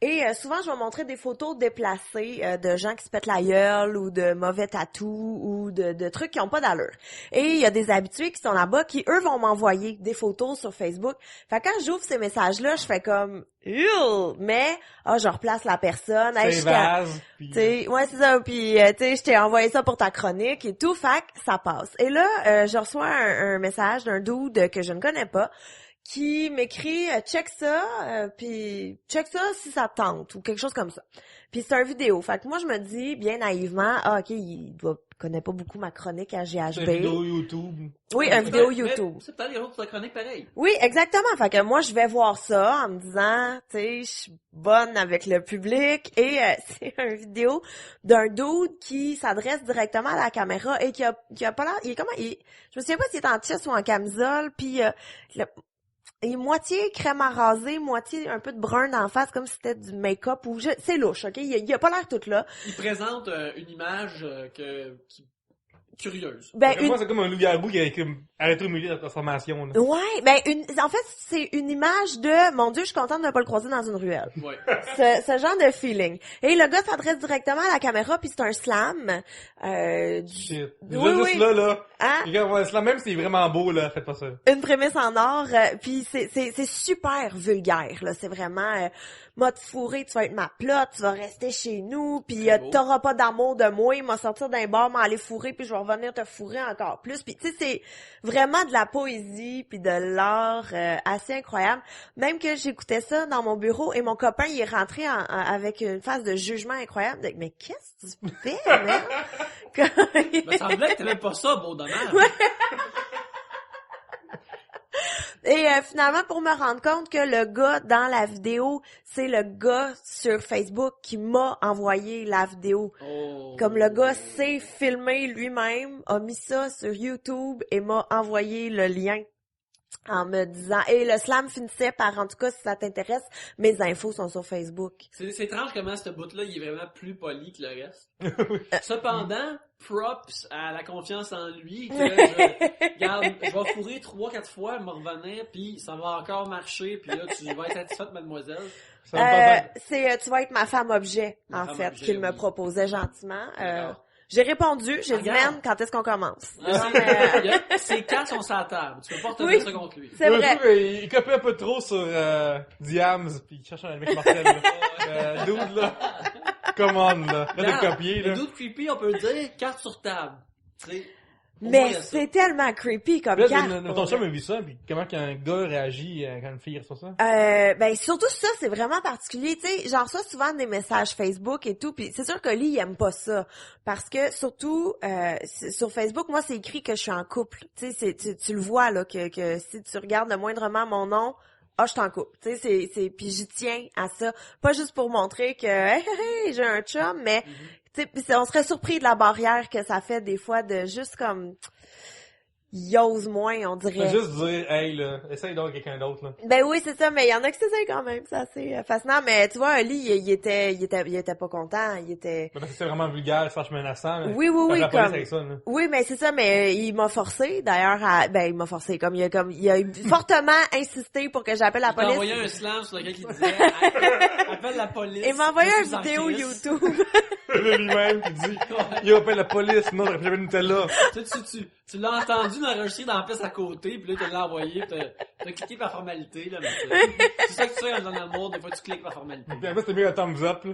Et souvent, je vais montrer des photos déplacées de gens qui se pètent la gueule ou de mauvais tatous ou de trucs qui ont pas d'allure. Et il y a des habitués qui sont là-bas qui, eux, vont m'envoyer des photos sur Facebook. Fait que quand j'ouvre ces messages-là, je fais comme « Ew! » Mais, je replace la personne. Hey, C'est vase. Puis... ouais, c'est ça. Puis, tu sais, je t'ai envoyé ça pour ta chronique et tout. Fait que ça passe. Et là, je reçois un message d'un dude que je ne connais pas qui m'écrit check ça, puis check ça si ça te tente ou quelque chose comme ça. Puis c'est un vidéo. Fait que moi je me dis bien naïvement, ok, il connaît pas beaucoup ma chronique à GHB. C'est une vidéo YouTube. Oui, une vidéo Mais YouTube. c'est peut-être les autres de ta chronique pareil. Oui, exactement. Fait que moi je vais voir ça en me disant, tu sais, je suis bonne avec le public et c'est une vidéo d'un dude qui s'adresse directement à la caméra et qui a pas l'air, je me souviens pas s'il est en t-shirt ou en camisole, puis il est moitié crème à raser, moitié un peu de brun d'en face, comme si c'était du make-up ou c'est louche, ok? Il a pas l'air tout là. Il présente une image curieuse. Ben, Moi, c'est comme un loup-garou qui a comme arrêté au milieu de la transformation. Là. Ouais, ben en fait, c'est une image de mon Dieu, je suis contente de ne pas le croiser dans une ruelle. Ouais. Ce genre de feeling. Et le gars s'adresse directement à la caméra, puis c'est un slam. Shit. Oui, Juste oui. là. Hein? Regarde, même si c'est vraiment beau, là, faites pas ça. Une prémisse en or, puis c'est super vulgaire, là. C'est vraiment m'a te fourré, tu vas être ma plotte, tu vas rester chez nous, puis C'est beau. t'auras pas d'amour de moi, il m'a sortir d'un bar, m'aller fourrer, puis je vais revenir te fourrer encore plus. Puis tu sais, c'est vraiment de la poésie, puis de l'art assez incroyable. Même que j'écoutais ça dans mon bureau, et mon copain, il est rentré avec une phase de jugement incroyable. De, mais qu'est-ce que tu fais, merde? Il me semblait que t'aimais pas ça, beau dommage. Et finalement, pour me rendre compte que le gars dans la vidéo, c'est le gars sur Facebook qui m'a envoyé la vidéo. Oh. Comme le gars s'est filmé lui-même, a mis ça sur YouTube et m'a envoyé le lien. en me disant, et le slam finissait par, en tout cas, si ça t'intéresse, mes infos sont sur Facebook. C'est étrange comment ce bout-là, il est vraiment plus poli que le reste. Cependant, props à la confiance en lui, que je vais fourrer 3-4 fois, me revenir, puis ça va encore marcher, puis là, tu vas être satisfaite, mademoiselle. Tu vas être ma femme objet, Ma en femme fait, objet, qu'il me oui. proposait gentiment. D'accord. J'ai répondu, j'ai dit, Regarde. man, quand est-ce qu'on commence? Ses cartes sont sur la table. Tu peux pas Oui. retourner ça contre lui. C'est Ouais, vrai. je trouve qu'il copie un peu trop sur Diams, pis il cherche un mec mortel, là. Dude, là. Commande, là. Là, de copier, Le là. doute creepy, on peut le dire, carte sur table. Tu sais, au moins, Mais il y a ça. c'est tellement creepy comme Là, carte. ton pour chum vrai. a vu ça, pis comment qu'un gars réagit quand une fille reçoit ça? Ben surtout ça, c'est vraiment particulier, tu sais, j'en reçois souvent des messages Facebook et tout, puis c'est sûr que lui, il aime pas ça, parce que surtout sur Facebook, moi, c'est écrit que je suis en couple, tu sais, tu le vois là que si tu regardes le moindrement mon nom, je suis en couple, tu sais, puis j'y tiens à ça, pas juste pour montrer que hey, j'ai un chum, mais tu sais, puis on serait surpris de la barrière que ça fait des fois de juste comme il ose moins, on dirait. Juste dire, hey, là, essaye donc quelqu'un d'autre, là. Ben oui, c'est ça, mais il y en a qui s'essayent quand même, c'est assez fascinant, mais tu vois, Ali, il était pas content, il était... Parce que c'est vraiment vulgaire, slash menaçant, là. Oui, Faire la police comme... avec ça, là. Oui, mais c'est ça, mais il m'a forcé, d'ailleurs, il m'a forcé, il a fortement insisté pour que j'appelle la Il t'a police. envoyé un slam sur lequel il disait appelle la police. Il m'a envoyé Je une suis en vidéo crise. YouTube. Lui-même qui dit, il appelle la police, sinon j'aurais jamais Nutella. Tu l'as entendu l'enregistrer dans la pièce à côté, puis là, tu l'as envoyé, puis t'as cliqué par formalité, là, mais c'est ça que tu fais dans l'amour, des fois tu cliques par formalité. Puis après, c'était mieux un thumbs up, là.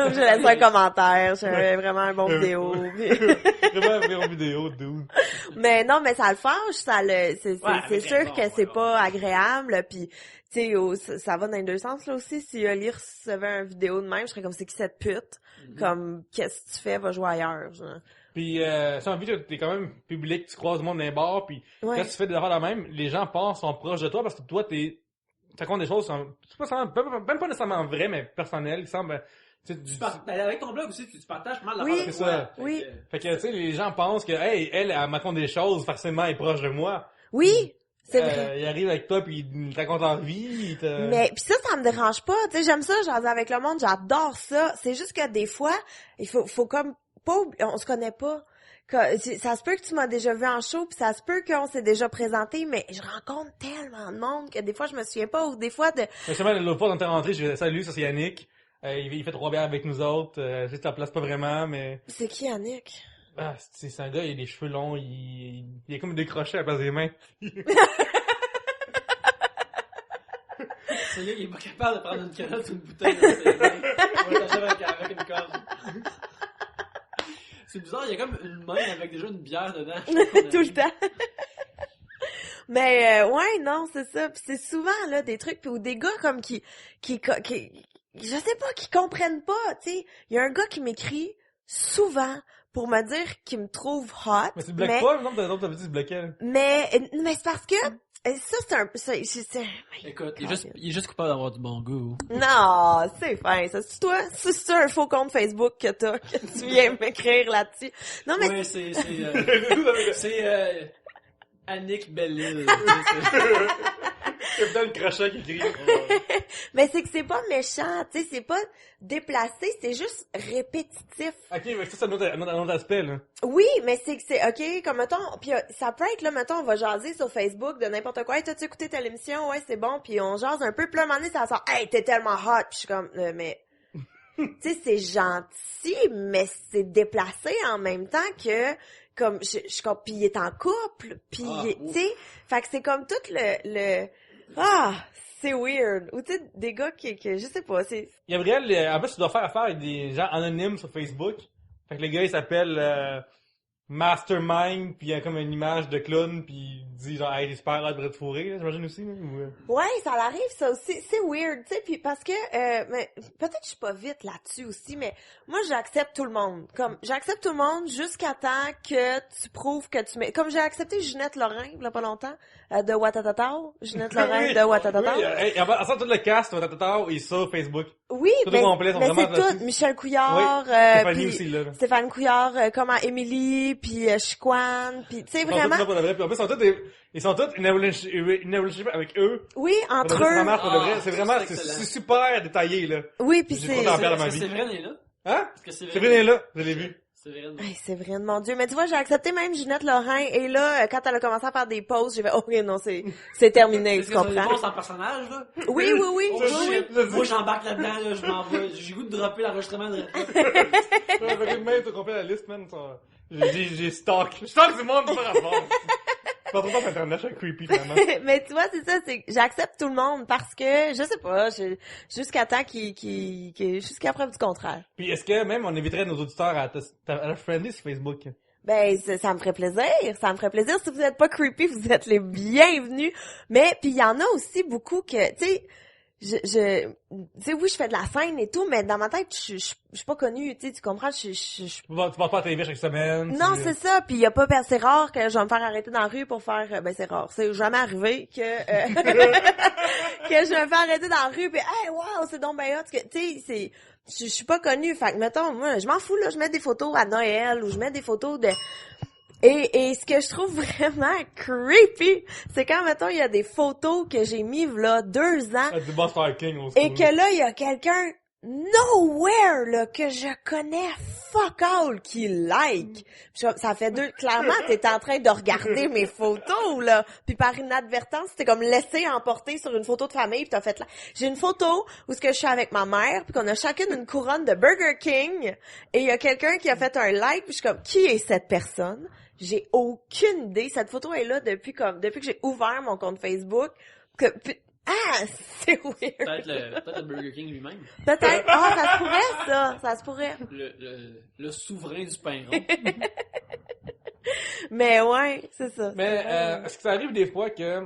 Je laisse un commentaire, j'avais vraiment un bon vidéo. Vraiment, ver vidéo, dude. Mais non, mais ça le fâche, c'est avec sûr raison, que ouais, c'est ouais. pas agréable, puis tu sais, ça va dans les deux sens là aussi. Si Ali recevait une vidéo de même, je serais comme c'est qui cette pute, comme qu'est-ce que tu fais, va jouer ailleurs. Genre. Puis, si on vit, t'es quand même public, tu croises le monde dans les bars, puis Ouais. quand tu fais des affaires de même, les gens pensent, sont proches de toi, parce que toi, tu racontes des choses, c'est même pas nécessairement vraies, mais personnelles, qui semblent, tu sais, Ben, avec ton blog aussi, tu partages pas mal Oui, d'affaires de c'est toi. ça. Oui. fait que, tu sais, les gens pensent que, hey, elle me raconte des choses, forcément, elle est proche de moi. Oui, c'est vrai. Il arrive avec toi, puis il te raconte en vie, il te... Mais pis ça me dérange pas, tu sais, j'aime ça, jaser avec le monde, j'adore ça. C'est juste que des fois, il faut comme pas, on se connaît pas. Ça se peut que tu m'as déjà vu en show, puis ça se peut qu'on s'est déjà présenté, mais je rencontre tellement de monde que des fois je me souviens pas, ou des fois de... Mais justement, l'autre fois, quand t'es rentré, je disais, salut, ça c'est Yannick. Il fait 3 bières avec nous autres. Je sais que tu la places pas vraiment, mais... C'est qui, Yannick? Ah, c'est un gars, il a des cheveux longs, il est comme décroché à la place des mains. C'est lui qui est pas capable de prendre une carotte ou une bouteille dans ses mains. On va l'attacher avec une corde. C'est bizarre, il y a comme une main avec déjà une bière dedans. Tout le temps. Mais ouais, non, c'est ça. Puis c'est souvent là des trucs puis ou des gars comme qui je sais pas, qui comprennent pas, tu sais. Il y a un gars qui m'écrit souvent pour me dire qu'il me trouve hot. Mais tu te bloques pas, non? T'avais dit que tu bloquais, là. Mais c'est parce que ça c'est un Écoute, il est juste coupable d'avoir du bon goût. non, c'est fin, ça. C'est toi, c'est un faux compte Facebook que t'as, que tu viens m'écrire là-dessus. Non, mais Oui, c'est Annick Bellil. Capitaine Crochet qui crie. mais c'est que c'est pas méchant, tu sais, c'est pas déplacé, c'est juste répétitif. Ok, mais ça, c'est un autre aspect, là. Oui, mais c'est que c'est, ok, comme mettons, pis ça peut être, là, mettons, on va jaser sur Facebook de n'importe quoi, hey, t'as-tu écouté telle émission? Ouais, c'est bon, puis on jase un peu, puis là, à un moment donné, ça sort, hey, t'es tellement hot, pis je suis comme, mais, tu sais, c'est gentil, mais c'est déplacé en même temps que, comme, je pis il est en couple, pis, tu sais, fait que c'est comme tout c'est weird. Ou tu sais, des gars qui je sais pas, c'est... Gabriel, en plus, tu dois faire affaire avec des gens anonymes sur Facebook. Fait que le gars, il s'appelle Mastermind, puis il y a comme une image de clown, puis il dit genre, hey, j'espère être de fourrer, là, j'imagine aussi, là, ou... Ouais, ça l'arrive, ça aussi. C'est weird, tu sais, puis parce que, mais peut-être que je suis pas vite là-dessus aussi, mais moi, j'accepte tout le monde. Comme, j'accepte tout le monde jusqu'à temps que tu prouves que tu mets... Comme j'ai accepté Ginette Lorrain, il y a pas longtemps, de Watatata. Ginette Lorrain de Watatata. Oui, en ça, tout le cast, Watatata, est sur Facebook. Oui, Tout mais, au complet, sont mais vraiment c'est là-dessus. tout. Michel Couillard, Stéphanie puis aussi, là. Stéphane Couillard, comme Émilie, puis Chiquan, puis tu sais, Ils sont vraiment, tous là pour de vrai. Puis en plus, ils sont tous une évolution avec eux. oui, Pour de entre vrai, c'est eux. vraiment, pour de vrai, Ah, c'est vraiment, c'est excellent. c'est super détaillé, là. Oui, puis J'ai c'est... pas d'en faire dans ma Est-ce que vie. Séverine est là? Hein? Est-ce que Séverine est là, je l'ai vu. Séverine. Hey, c'est vrai, mon Dieu. Mais tu vois, j'ai accepté même Ginette Lorrain, et là, quand elle a commencé à faire des posts, j'ai fait, oh oui, non, c'est terminé, Est-ce tu que ça comprends? bon sans personnage, là? Oui, oui, oui, Oh, oui, shit. oui. Moi, j'embarque là-dedans, là, je m'en vais. J'ai goût de dropper l'enregistrement de Avec même tout complet la liste, man. J'ai stock. Je stock du monde par rapport. Je pas trop sur internet, je suis creepy, finalement. Mais tu vois, c'est ça, c'est que j'accepte tout le monde parce que, je sais pas, jusqu'à temps jusqu'à preuve du contraire. Puis est-ce que même on éviterait nos auditeurs à la friendly sur Facebook? Ben, ça me ferait plaisir. Ça me ferait plaisir. Si vous êtes pas creepy, vous êtes les bienvenus. Mais, puis il y en a aussi beaucoup que, tu sais, tu sais, oui, je fais de la scène et tout, mais dans ma tête, je suis pas connue, tu sais, tu comprends? Je Tu passes pas à la télé chaque semaine. Non, c'est ça. Puis il y a pas, c'est rare que je vais me faire arrêter dans la rue pour faire, ben c'est rare. C'est jamais arrivé que que je me fais arrêter dans la rue puis hey, wow, c'est donc ben hot. Tu sais, je suis pas connue. Fait que mettons, moi, je m'en fous là. Je mets des photos à Noël ou je mets des photos de et ce que je trouve vraiment creepy, c'est quand, mettons, il y a des photos que j'ai mis là 2 ans, Du Buster King au et que là, il y a quelqu'un nowhere, là, que je connais fuck all qui like. Ça fait clairement, t'es en train de regarder mes photos, là. Puis par inadvertance, t'es comme laissé emporter sur une photo de famille, puis t'as fait là. J'ai une photo où ce que je suis avec ma mère, puis qu'on a chacune une couronne de Burger King, et il y a quelqu'un qui a fait un like, puis je suis comme, qui est cette personne? J'ai aucune idée. Cette photo est là depuis que j'ai ouvert mon compte Facebook. C'est weird. Peut-être le Burger King lui-même. Peut-être. Ah, ça se pourrait, ça. Ça se pourrait. Le souverain du pain rond. Mais ouais, c'est ça. Mais est-ce que ça arrive des fois que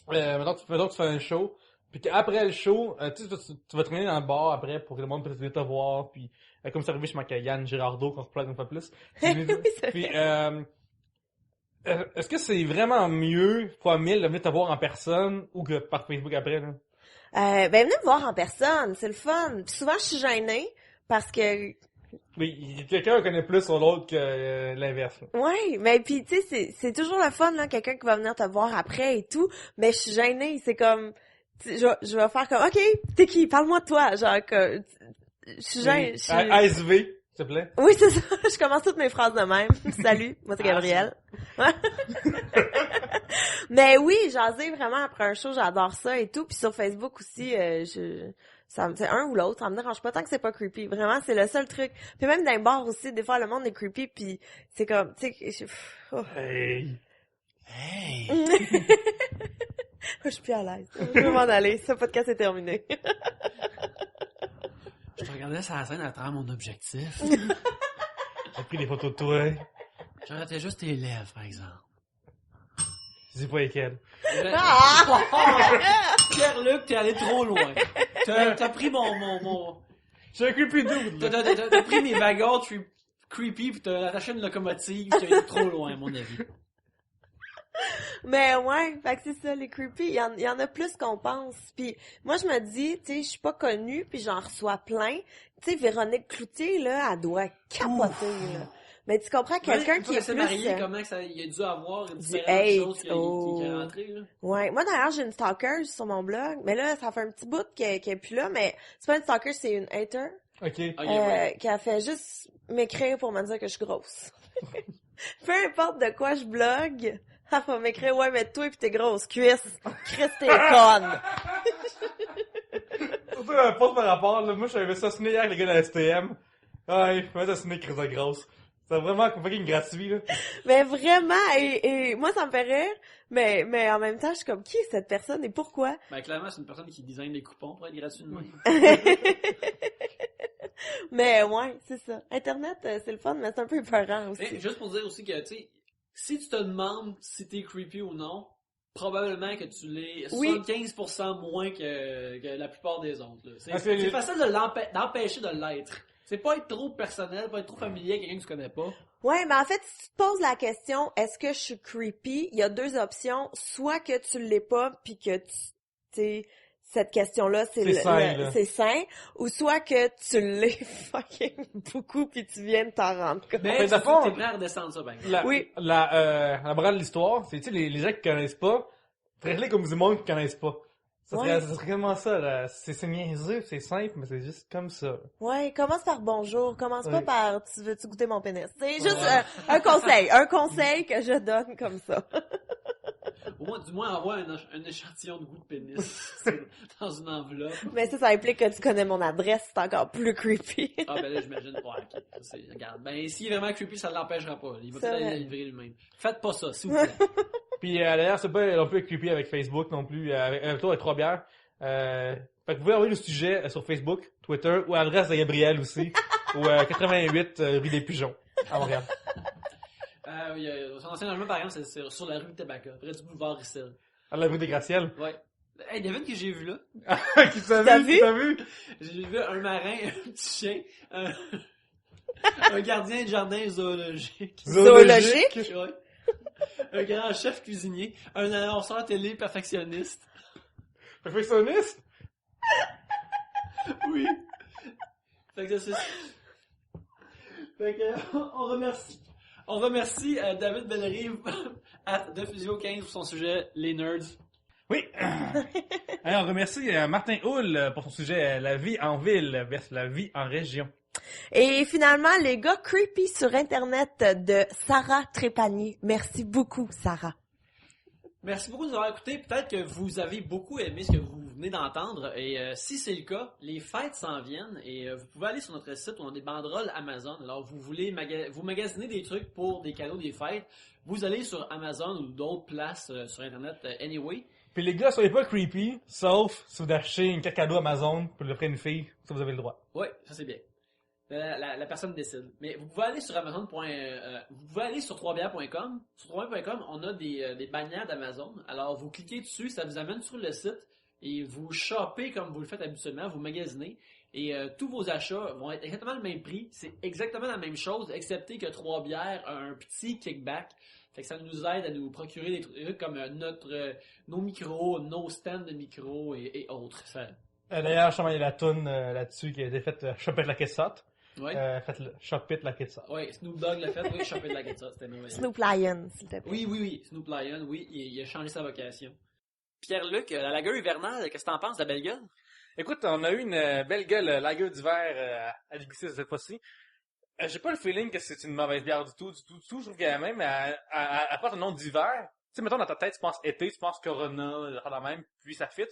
mettons que tu fais un show, puis qu'après le show, tu vas traîner dans le bar après pour que le monde puisse venir te voir, puis comme c'est arrivé chez Yann Girardeau qu'on replace une fois plus. Puis est-ce que c'est vraiment mieux fois 1000 de venir te voir en personne ou que par Facebook après là? Ben venez me voir en personne, c'est le fun. Puis souvent je suis gênée parce que Oui, quelqu'un connaît plus sur l'autre que l'inverse. Là. ouais, mais puis tu sais c'est toujours le fun là, quelqu'un qui va venir te voir après et tout, mais je suis gênée, c'est comme je vais faire comme OK, t'es qui? Parle-moi de toi, genre que je suis gênée. ASV, s'il te plaît. Oui, c'est ça. Je commence toutes mes phrases de même. Salut, moi c'est Gabrielle. Mais oui, jaser vraiment après un show, j'adore ça et tout. Puis sur Facebook aussi, c'est un ou l'autre, ça me dérange pas tant que c'est pas creepy. Vraiment, c'est le seul truc. Puis même dans les bars aussi, des fois le monde est creepy, puis c'est comme, tu sais, Hey! je suis plus à l'aise. Je vais m'en aller. Ce podcast est terminé. Je te regardais sur la scène à travers mon objectif. J'ai pris des photos de toi. Je regardais juste tes lèvres, par exemple. Je sais pas lesquelles. Pierre-Luc, t'es allé trop loin. T'as pris mon... J'ai un creepy dude, là. T'as pris mes wagons creepy pis t'as attaché une locomotive, t'as été trop loin, à mon avis. Mais ouais, fait que c'est ça, les creepy, il y en a plus qu'on pense. Puis moi, je me dis, tu sais, je suis pas connue, puis j'en reçois plein. Tu sais, Véronique Cloutier, là, elle doit capoter, là. Mais tu comprends, quelqu'un qui est plus... marié, comment ça, il a dû avoir différentes hate, choses qui est rentrées, là. Ouais, moi d'ailleurs, j'ai une stalker sur mon blog, mais là, ça fait un petit bout qu'elle est plus là, mais c'est pas une stalker, c'est une hater. Ok. Qui a fait juste m'écrire pour me dire que je suis grosse. Peu importe de quoi je blogue, elle va m'écrire, ouais, mais toi pis tes grosses cuisses, Chris, t'es conne. Surtout un poste par rapport, là, moi j'avais assassiné hier avec les gars de la STM. Ouais, je m'avais assassiné Chris de grosse. C'est vraiment fucking gratuit, là. Mais vraiment, et moi ça me fait rire, mais en même temps, je suis comme, qui est cette personne et pourquoi? Ben, clairement, c'est une personne qui design des coupons pour être gratuitement. Mais ouais, c'est ça. Internet, c'est le fun, mais c'est un peu épeurant aussi. Et juste pour dire aussi que, tu sais, si tu te demandes si t'es creepy ou non, probablement que tu l'es 75% moins que la plupart des autres. Là. C'est facile d'empêcher de l'être. C'est pas être trop personnel, pas être trop familier avec quelqu'un que tu connais pas. Ouais, mais en fait, si tu te poses la question, est-ce que je suis creepy? Il y a 2 options. Soit que tu l'es pas, puis que tu sais, cette question-là, c'est sain, là. c'est sain, ou soit que tu l'es fucking beaucoup puis tu viens de t'en rendre compte. Mais fait, tu dans le fond, t'es prêt à redescendre ça, ben. Oui. La morale de l'histoire, c'est, tu sais, les gens qui connaissent pas, traitez-les comme du monde qui connaissent pas. Ça serait vraiment ça, là. C'est niaiseux, c'est simple, mais c'est juste comme ça. Ouais, commence par bonjour, commence pas Oui. par tu veux-tu goûter mon pénis. C'est juste un conseil que je donne comme ça. Au moins, du moins, envoie un échantillon de goût de pénis dans une enveloppe. Mais ça implique que tu connais mon adresse, c'est encore plus creepy. Ah, ben là, j'imagine pas. Ok, ça, regarde. Ben, s'il est vraiment creepy, ça l'empêchera pas. Il va C'est peut-être vrai. aller la livrer lui-même. Faites pas ça, s'il vous plaît. Puis d'ailleurs, c'est pas non plus creepy avec Facebook non plus, avec toi, avec 3 bières. Fait que vous pouvez envoyer le sujet sur Facebook, Twitter, ou à l'adresse de Gabriel aussi, ou 88 rue des Pigeons, à Montréal. Oui, son ancien logement, par exemple, c'est sur la rue Tabaca, près du boulevard Rissel. À la rue des Gracielles. Ouais. Hey, devine que j'ai vu là. Qui t'a T'as vu? vu? Qui t'a vu? J'ai vu un marin, un petit chien, un gardien de jardin zoologique. Zoologique? Ouais. Un grand chef cuisinier, un annonceur télé perfectionniste. Perfectionniste? Oui. Fait que c'est... Fait que, on remercie David Bellerive de Physio 15 pour son sujet Les Nerds. Oui. Alors, on remercie Martin Hull pour son sujet La vie en ville versus la vie en région. Et finalement, les gars creepy sur Internet de Sarah Trépanier. Merci beaucoup, Sarah. Merci beaucoup de nous avoir écoutés. Peut-être que vous avez beaucoup aimé ce que vous venez d'entendre. Et si c'est le cas, les fêtes s'en viennent. Et vous pouvez aller sur notre site où on a des banderoles Amazon. Alors, vous voulez vous magasiner des trucs pour des cadeaux des fêtes. Vous allez sur Amazon ou d'autres places sur Internet anyway. Puis les gars, soyez pas creepy, sauf si vous achetez une carte cadeau Amazon pour le offrir une fille, ça vous avez le droit. Oui, ça c'est bien. La personne décide. Mais vous pouvez aller sur Amazon. Vous pouvez aller sur 3bières.com. Sur 3bières.com, on a des bannières d'Amazon. Alors, vous cliquez dessus, ça vous amène sur le site et vous shoppez comme vous le faites habituellement, vous magasinez. Et tous vos achats vont être exactement le même prix. C'est exactement la même chose, excepté que 3 bières a un petit kickback. Fait que ça nous aide à nous procurer des trucs comme nos micros, nos stands de micros et autres. Ça, D'ailleurs, justement, il y a la toune là-dessus qui a été faite Shop It Like It's Hot. ouais. Faites-le Shop It Like It's Hot. Ouais, Snoop Dogg l'a fait, oui, Shop It Like It's Hot, c'était merveilleux. Snoop Lion, s'il te plaît. Oui, Snoop Lion, oui, il a changé sa vocation. Pierre-Luc, la lagueur hivernale, qu'est-ce que t'en penses de la belle gueule? Écoute, on a eu une belle gueule lager d'hiver à déguster cette fois-ci. J'ai pas le feeling que c'est une mauvaise bière du tout. Je trouve qu'elle même, elle porte un nom d'hiver. Tu sais, mettons, dans ta tête, tu penses été, tu penses Corona, la même, puis ça fit.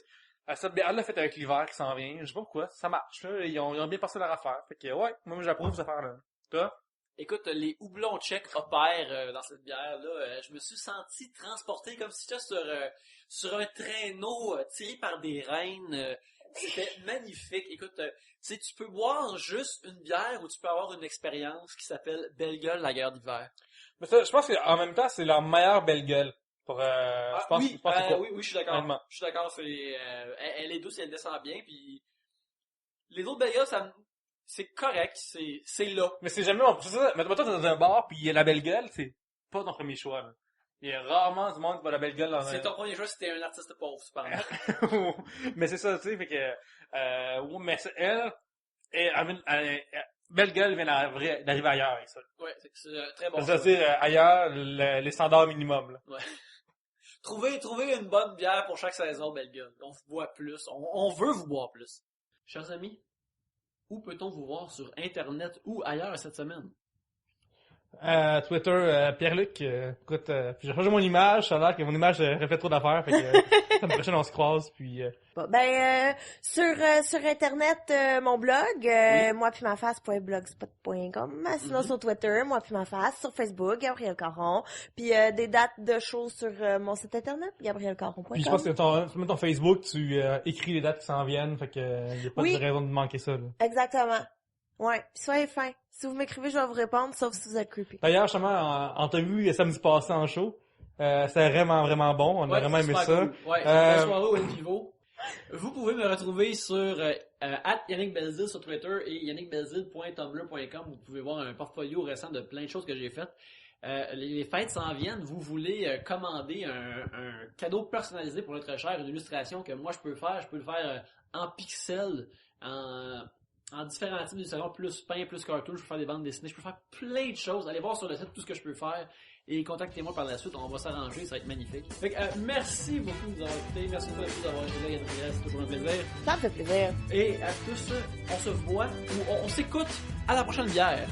Cette bière-là faite avec l'hiver qui s'en vient. Je sais pas pourquoi, ça marche, là. Ils ont bien passé leur affaire. Fait que, ouais, moi, j'approuve cette affaire-là. Toi? Écoute, les houblons tchèques opèrent dans cette bière-là. Je me suis senti transporté comme si j'étais sur un traîneau tiré par des reines. C'était magnifique. Écoute, tu sais, tu peux boire juste une bière ou tu peux avoir une expérience qui s'appelle Belle Gueule, la guerre d'hiver. Mais ça, je pense qu'en même temps, c'est leur meilleure belle gueule. Pour, je pense, oui, je pense que c'est quoi? oui, je suis d'accord. Honnêtement. Je suis d'accord, elle est douce et elle descend bien. Puis les autres belles gueules, c'est correct, c'est là. Mais c'est jamais c'est ça. Mettons, t'es dans un bar, puis il y a la belle gueule, c'est pas ton premier choix, là. Il y a rarement du monde qui va la belle gueule dans C'est ton premier choix si t'es un artiste pauvre, cependant. Mais c'est ça, tu sais, fait que, ouais, mais belle gueule vient d'arriver ailleurs avec ça. Ouais, c'est très bon. C'est-à-dire, ailleurs, les standards minimum, là. Ouais. Trouvez une bonne bière pour chaque saison, belle gueule. On vous boit plus. On veut vous boire plus. Chers amis, où peut-on vous voir sur Internet ou ailleurs cette semaine? Twitter, Pierre-Luc, écoute, j'ai changé mon image, ça a l'air que mon image reflète trop d'affaires, fait que la semaine prochaine on se croise, puis Bon, sur Internet, mon blog, moi puis ma face.blogspot.com. Sinon sur Twitter, moi puis ma face. Sur Facebook, Gabriel Caron. Puis des dates de shows sur mon site Internet, gabrielcaron.com. puis je pense que sur ton Facebook, tu écris les dates qui s'en viennent, fait que y a pas Oui. de raison de manquer ça, là. Exactement. Ouais. Puis soyez fins. Si vous m'écrivez, je vais vous répondre, sauf si vous êtes creepy. D'ailleurs, justement, on t'a vu samedi passé en show, c'était vraiment, vraiment bon, on a vraiment aimé super ça. cool. Ouais, la soirée au Vivo. Vous pouvez me retrouver sur @Yannick Belzile sur Twitter et yannickbelzile.tumblr.com. Vous pouvez voir un portfolio récent de plein de choses que j'ai faites. les fêtes s'en viennent, vous voulez commander un cadeau personnalisé pour notre cher, une illustration que moi je peux le faire en pixels, en différents types d'illustrations, plus peint, plus cartoon, je peux faire des bandes dessinées, je peux faire plein de choses. Allez voir sur le site tout ce que je peux faire et contactez-moi par la suite, on va s'arranger, ça va être magnifique. Fait que, merci beaucoup de nous avoir écoutés, merci beaucoup d'avoir été là, Yann Riel, c'est toujours un plaisir. Ça me fait plaisir. Et à tous, on se voit, ou on s'écoute à la prochaine bière.